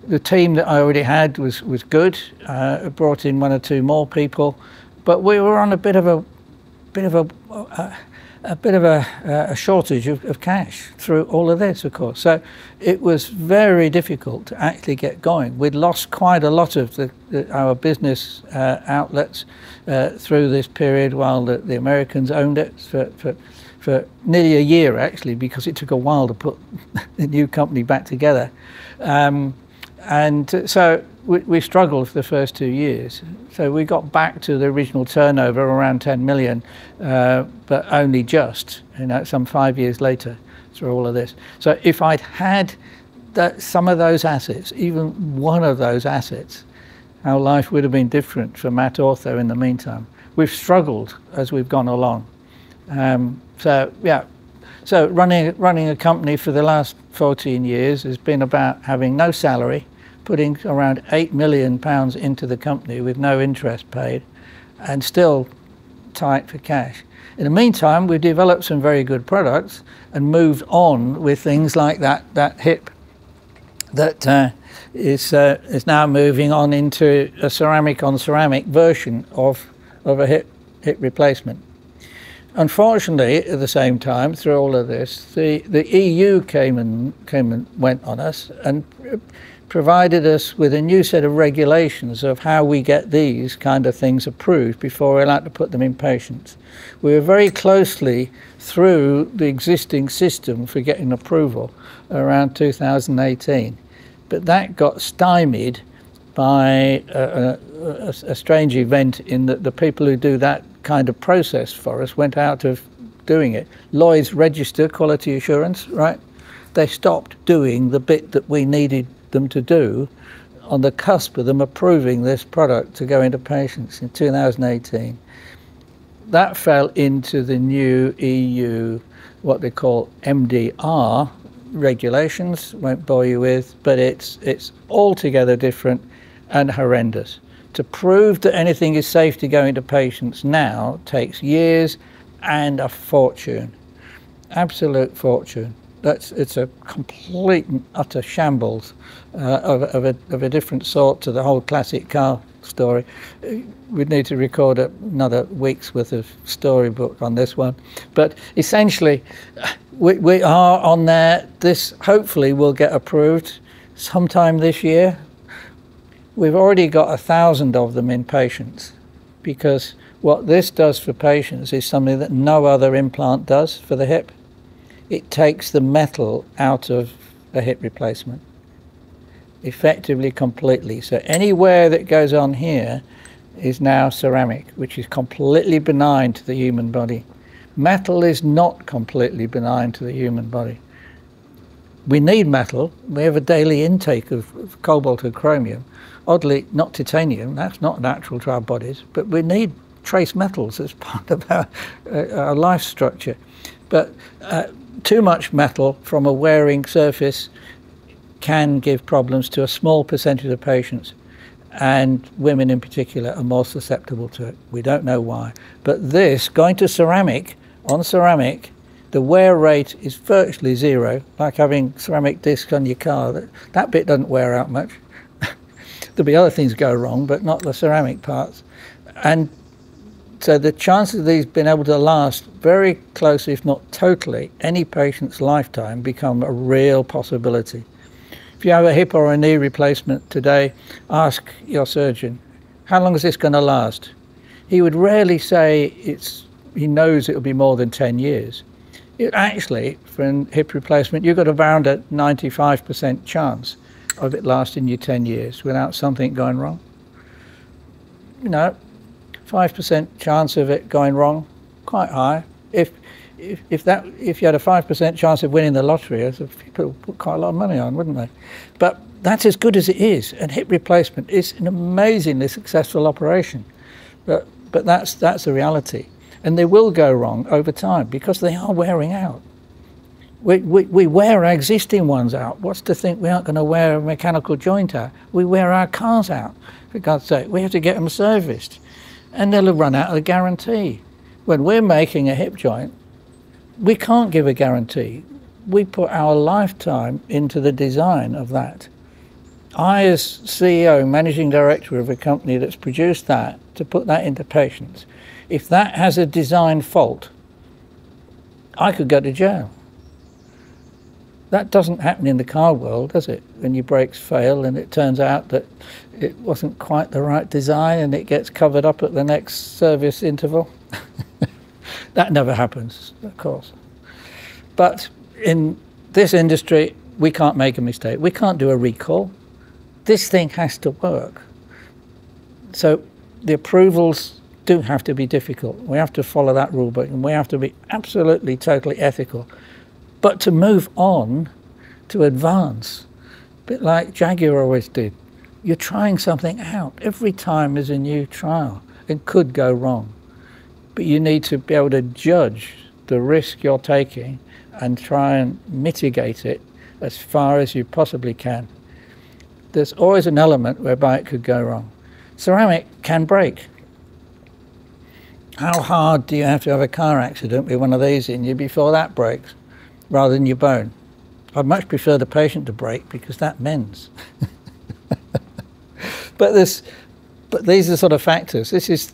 the team that I already had was good. I brought in one or two more people, but we were on a bit of a shortage of cash through all of this, of course. So it was very difficult to actually get going. We'd lost quite a lot of our business outlets through this period while the Americans owned it for nearly a year, actually, because it took a while to put the new company back together. And so we struggled for the first 2 years. So we got back to the original turnover around 10 million, but only just, some 5 years later through all of this. So if I'd had some of those assets, even one of those assets, our life would have been different for Matt Ortho in the meantime. We've struggled as we've gone along. So running a company for the last 14 years has been about having no salary, putting around £8 million into the company with no interest paid, and still tight for cash. In the meantime, we've developed some very good products and moved on with things like that hip that is now moving on into a ceramic on ceramic version of a hip replacement. Unfortunately, at the same time, through all of this, the EU came and went on us and provided us with a new set of regulations of how we get these kind of things approved before we're allowed to put them in patients. We were very closely through the existing system for getting approval around 2018, but that got stymied by a strange event in that the people who do that kind of process for us went out of doing it. Lloyd's Register, quality assurance, right? They stopped doing the bit that we needed them to do on the cusp of them approving this product to go into patients in 2018. That fell into the new EU, what they call MDR regulations, won't bore you with, but it's altogether different and horrendous. To prove that anything is safe to go into patients now takes years and a fortune, absolute fortune. It's a complete and utter shambles of a different sort to the whole classic car story. We'd need to record another week's worth of storybook on this one. But essentially, we are on there. This hopefully will get approved sometime this year. We've already got 1,000 of them in patients, because what this does for patients is something that no other implant does for the hip. It takes the metal out of a hip replacement, effectively completely. So anywhere that goes on here is now ceramic, which is completely benign to the human body. Metal is not completely benign to the human body. We need metal. We have a daily intake of cobalt and chromium. Oddly, not titanium. That's not natural to our bodies, but we need trace metals as part of our life structure. But too much metal from a wearing surface can give problems to a small percentage of patients, and women in particular are more susceptible to it. We don't know why. But this, going to ceramic, on ceramic, The wear rate is virtually zero, like having ceramic discs on your car. That bit doesn't wear out much. There'll be other things go wrong, but not the ceramic parts. And so the chances of these being able to last very closely, if not totally, any patient's lifetime become a real possibility. If you have a hip or a knee replacement today, ask your surgeon, how long is this going to last? He would rarely say he knows it'll be more than 10 years. Actually, for a hip replacement, you've got around a 95% chance of it lasting you 10 years without something going wrong. 5% chance of it going wrong, quite high. If you had a 5% chance of winning the lottery, people would put quite a lot of money on, wouldn't they? But that's as good as it is. And hip replacement is an amazingly successful operation. But that's the reality. And they will go wrong over time because they are wearing out. We wear our existing ones out. What's to think we aren't going to wear a mechanical joint out? We wear our cars out, for God's sake. We have to get them serviced. And they'll run out of the guarantee. When we're making a hip joint, we can't give a guarantee. We put our lifetime into the design of that. I, as CEO, managing director of a company that's produced that, to put that into patients, if that has a design fault, I could go to jail. That doesn't happen in the car world, does it? When your brakes fail and it turns out that it wasn't quite the right design and it gets covered up at the next service interval. That never happens, of course. But in this industry, we can't make a mistake. We can't do a recall. This thing has to work. So the approvals do have to be difficult. We have to follow that rule book and we have to be absolutely, totally ethical. But to move on, to advance, a bit like Jaguar always did, you're trying something out. Every time is a new trial. It could go wrong. But you need to be able to judge the risk you're taking and try and mitigate it as far as you possibly can. There's always an element whereby it could go wrong. Ceramic can break. How hard do you have to have a car accident with one of these in you before that breaks, rather than your bone? I'd much prefer the patient to break because that mends. But these are sort of factors. This is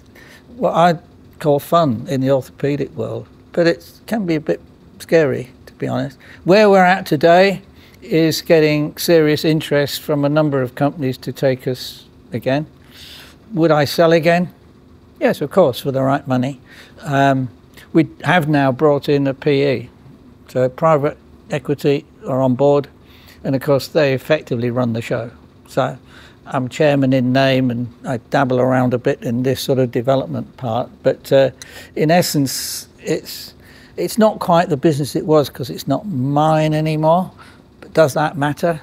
what I call fun in the orthopedic world, but it can be a bit scary, to be honest. Where we're at today is getting serious interest from a number of companies to take us again. Would I sell again? Yes, of course, for the right money. We have now brought in a PE, so private equity are on board, and of course they effectively run the show. So I'm chairman in name and I dabble around a bit in this sort of development part, but in essence it's not quite the business it was because it's not mine anymore. But does that matter?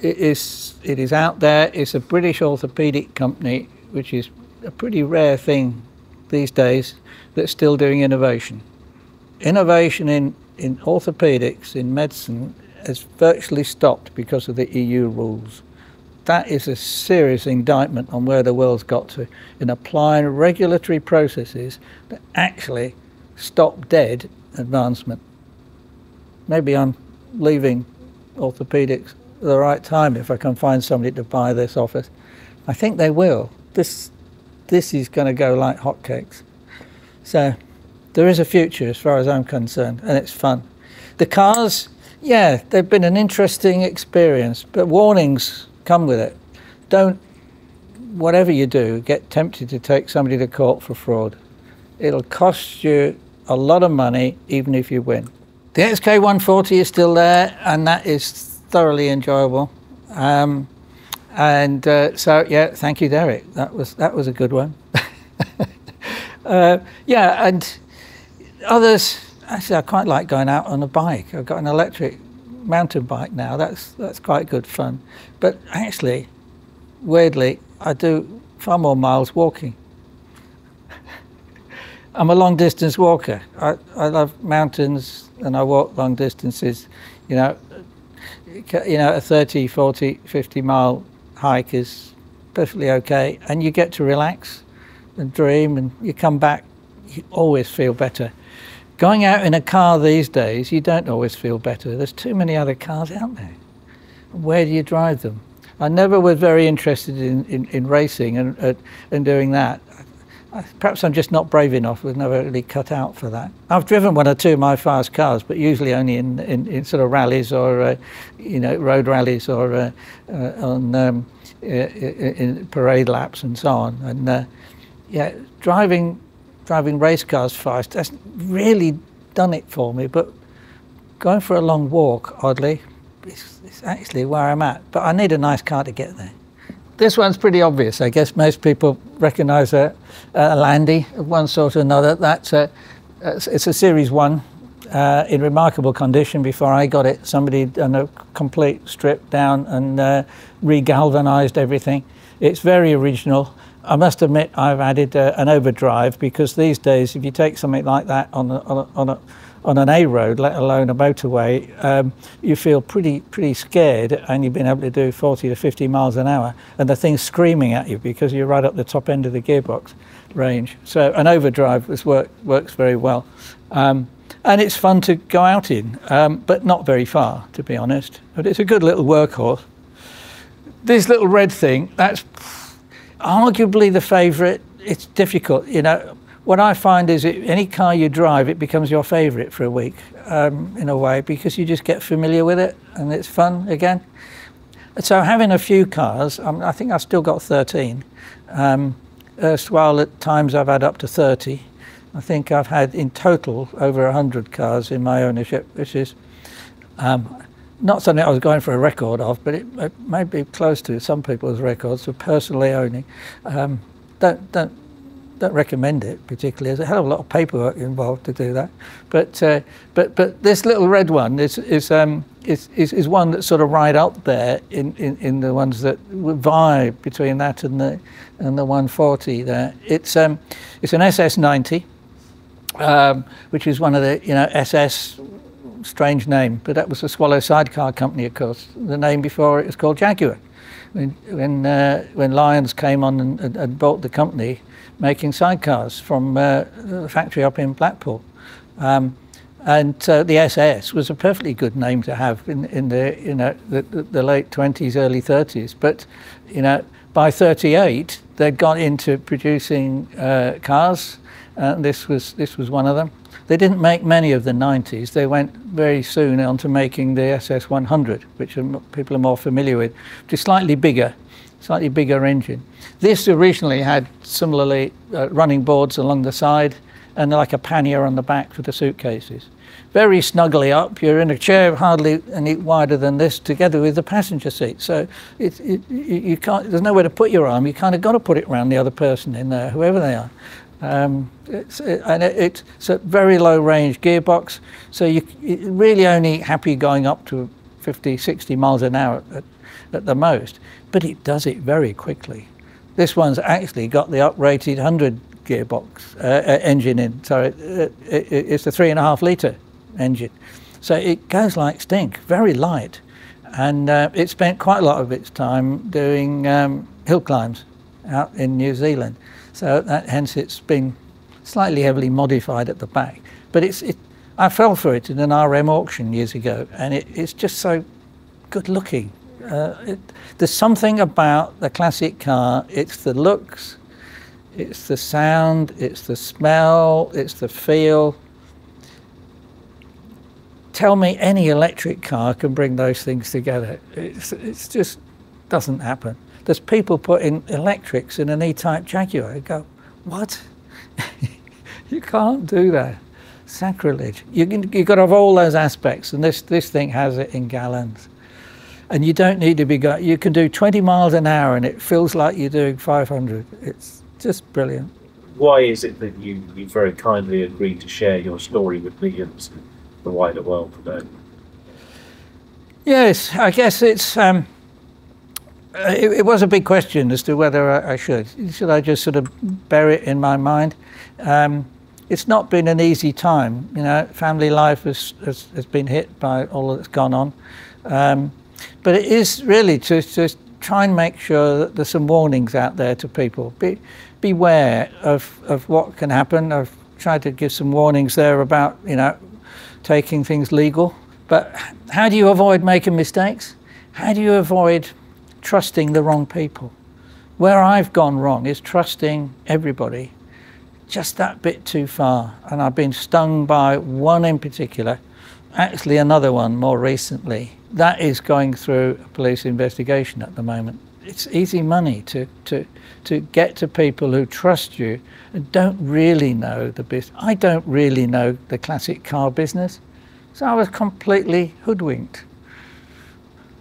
It is out there. It's a British orthopedic company, which is a pretty rare thing these days, that's still doing innovation. Innovation in orthopedics, in medicine, has virtually stopped because of the EU rules. That is a serious indictment on where the world's got to in applying regulatory processes that actually stop dead advancement. Maybe I'm leaving orthopedics at the right time if I can find somebody to buy this office. I think they will. This is going to go like hotcakes. So there is a future as far as I'm concerned, and it's fun. The cars, yeah, they've been an interesting experience, but warnings come with it. Don't, whatever you do, get tempted to take somebody to court for fraud. It'll cost you a lot of money even if you win. The XK140 is still there, and that is thoroughly enjoyable. So yeah, thank you, Derek. That was a good one. Yeah, and others. Actually, I quite like going out on a bike. I've got an electric mountain bike now. That's quite good fun. But actually, weirdly, I do far more miles walking. I'm a long distance walker. I love mountains and I walk long distances. You know, a 30, 40, 50 mile hike is perfectly okay, and you get to relax and dream, and you come back, you always feel better. Going out in a car these days, you don't always feel better. There's too many other cars out there. Where do you drive them? I never was very interested in racing and doing that. Perhaps I'm just not brave enough. Was never really cut out for that. I've driven one or two of my fast cars, but usually only in sort of rallies or you know, road rallies or on in parade laps and so on. And yeah, driving race cars fast hasn't really done it for me. But going for a long walk, oddly, it's actually where I'm at. But I need a nice car to get there. This one's pretty obvious. I guess most people recognise a Landy of one sort or another. It's a Series 1 in remarkable condition. Before I got it, somebody done a complete strip down and re-galvanised everything. It's very original. I must admit I've added an overdrive, because these days if you take something like that on an A road, let alone a motorway, you feel pretty scared, and you've been able to do 40 to 50 miles an hour, and the thing's screaming at you because you're right up the top end of the gearbox range. So an overdrive works very well, and it's fun to go out in, but not very far, to be honest. But it's a good little workhorse. This little red thing, that's arguably the favourite. It's difficult, you know. What I find is any car you drive, it becomes your favourite for a week, in a way, because you just get familiar with it and it's fun again. So having a few cars, I think I've still got 13. While at times I've had up to 30. I think I've had in total over 100 cars in my ownership, which is not something I was going for a record of, but it may be close to some people's records for personally owning. Don't recommend it particularly. There's a hell of a lot of paperwork involved to do that. But this little red one is one that's sort of right up there in the ones that vibe between that and the 140 there. It's an SS90, which is one of the, you know, SS, strange name, but that was the Swallow Sidecar Company, of course. The name before it was called Jaguar. When Lyons came on and bought the company, making sidecars from the factory up in Blackpool, and the SS was a perfectly good name to have in the, you know, the late 20s, early 30s. But, you know, by 38 they'd got into producing cars, and this was one of them. They didn't make many of the 90s. They went very soon on to making the SS 100, which people are more familiar with, which is slightly bigger engine. This originally had similarly running boards along the side and like a pannier on the back for the suitcases. Very snugly up. You're in a chair hardly any wider than this, together with the passenger seat. So you can't. There's nowhere to put your arm. You kind of got to put it around the other person in there, whoever they are. It's a very low range gearbox, so you're really only happy going up to 50, 60 miles an hour at the most, but it does it very quickly. This one's actually got the uprated 100 gearbox engine in, so it's a 3.5 litre engine. So it goes like stink, very light, and it spent quite a lot of its time doing hill climbs out in New Zealand. So hence it's been slightly heavily modified at the back. But I fell for it in an RM auction years ago, and it's just so good looking. There's something about the classic car. It's the looks, it's the sound, it's the smell, it's the feel. Tell me any electric car can bring those things together. It's just doesn't happen. There's people putting electrics in an E-Type Jaguar. I go, what? You can't do that. Sacrilege. You've got to have all those aspects, and this thing has it in gallons. And you don't need to be you can do 20 miles an hour and it feels like you're doing 500. It's just brilliant. Why is it that you very kindly agreed to share your story with me and the wider world today? Yes, I guess it's it was a big question as to whether I should. Should I just sort of bury it in my mind? It's not been an easy time, you know. Family life has been hit by all that's gone on. But it is really to try and make sure that there's some warnings out there to people. Beware of what can happen, of tried to give some warnings there about, you know, taking things legal. But how do you avoid making mistakes? How do you avoid trusting the wrong people? Where I've gone wrong is trusting everybody just that bit too far. And I've been stung by one in particular, actually another one more recently. That is going through a police investigation at the moment. It's easy money to get to people who trust you and don't really know the business. I don't really know the classic car business, so I was completely hoodwinked.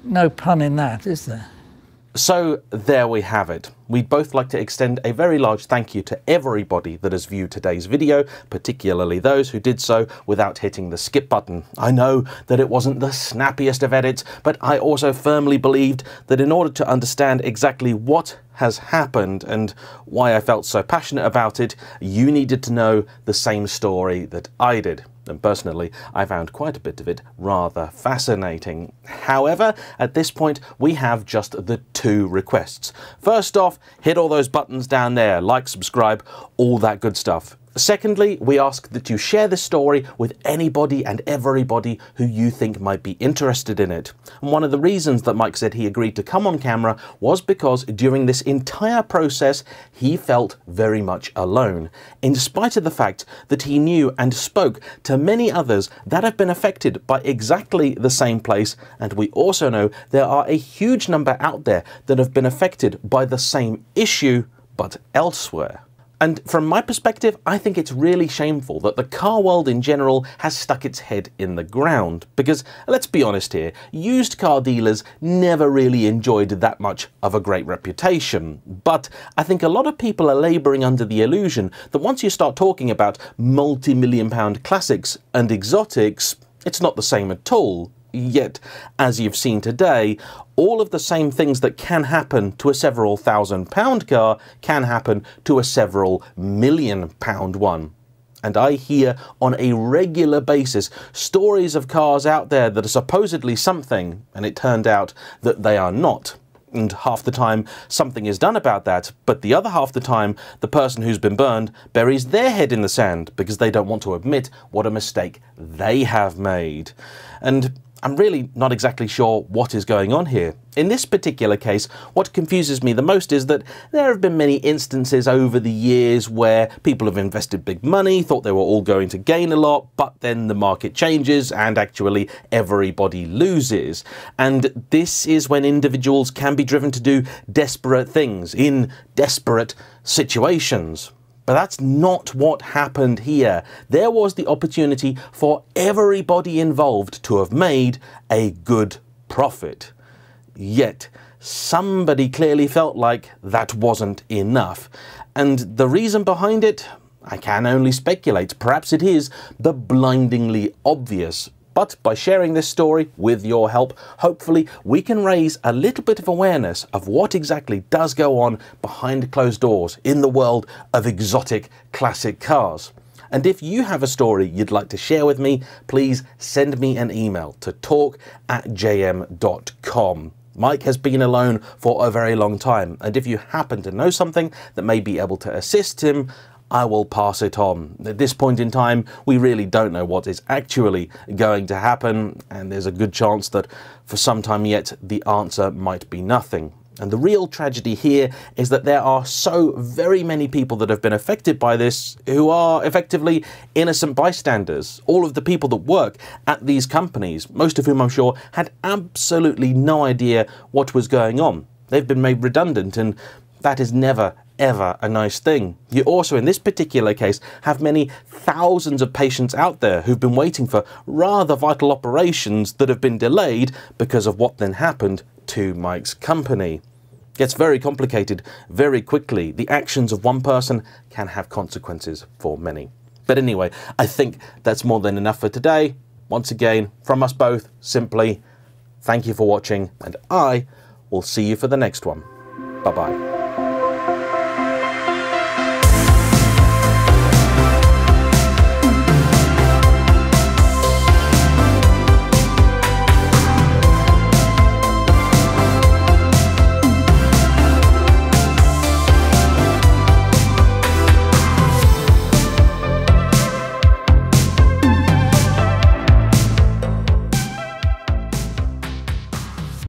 No pun in that, is there? So there we have it. We'd both like to extend a very large thank you to everybody that has viewed today's video, particularly those who did so without hitting the skip button. I know that it wasn't the snappiest of edits, but I also firmly believed that in order to understand exactly what has happened and why I felt so passionate about it, you needed to know the same story that I did. And personally, I found quite a bit of it rather fascinating. However, at this point, we have just the two requests. First off, hit all those buttons down there, like, subscribe, all that good stuff. Secondly, we ask that you share this story with anybody and everybody who you think might be interested in it. And one of the reasons that Mike said he agreed to come on camera was because during this entire process, he felt very much alone, in spite of the fact that he knew and spoke to many others that have been affected by exactly the same place. And we also know there are a huge number out there that have been affected by the same issue, but elsewhere. And from my perspective, I think it's really shameful that the car world in general has stuck its head in the ground. Because, let's be honest here, used car dealers never really enjoyed that much of a great reputation. But I think a lot of people are labouring under the illusion that once you start talking about multi-million-pound classics and exotics, it's not the same at all. Yet, as you've seen today, all of the same things that can happen to a several £1,000 car can happen to a several £1,000,000 one. And I hear on a regular basis stories of cars out there that are supposedly something, and it turned out that they are not. And half the time something is done about that, but the other half the time the person who's been burned buries their head in the sand because they don't want to admit what a mistake they have made. And I'm really not exactly sure what is going on here. In this particular case, what confuses me the most is that there have been many instances over the years where people have invested big money, thought they were all going to gain a lot, but then the market changes and actually everybody loses. And this is when individuals can be driven to do desperate things in desperate situations. But that's not what happened here. There was the opportunity for everybody involved to have made a good profit. Yet, somebody clearly felt like that wasn't enough. And the reason behind it, I can only speculate. Perhaps it is the blindingly obvious. But by sharing this story with your help, hopefully we can raise a little bit of awareness of what exactly does go on behind closed doors in the world of exotic classic cars. And if you have a story you'd like to share with me, please send me an email to talk@jayemm.com. Mike has been alone for a very long time, and if you happen to know something that may be able to assist him, I will pass it on. At this point in time, we really don't know what is actually going to happen, and there's a good chance that for some time yet the answer might be nothing. And the real tragedy here is that there are so very many people that have been affected by this who are effectively innocent bystanders. All of the people that work at these companies, most of whom I'm sure had absolutely no idea what was going on. They've been made redundant, and that is never ever a nice thing. You also, in this particular case, have many thousands of patients out there who've been waiting for rather vital operations that have been delayed because of what then happened to Mike's company. It gets very complicated very quickly. The actions of one person can have consequences for many. But anyway, I think that's more than enough for today. Once again, from us both, simply thank you for watching, and I will see you for the next one. Bye-bye.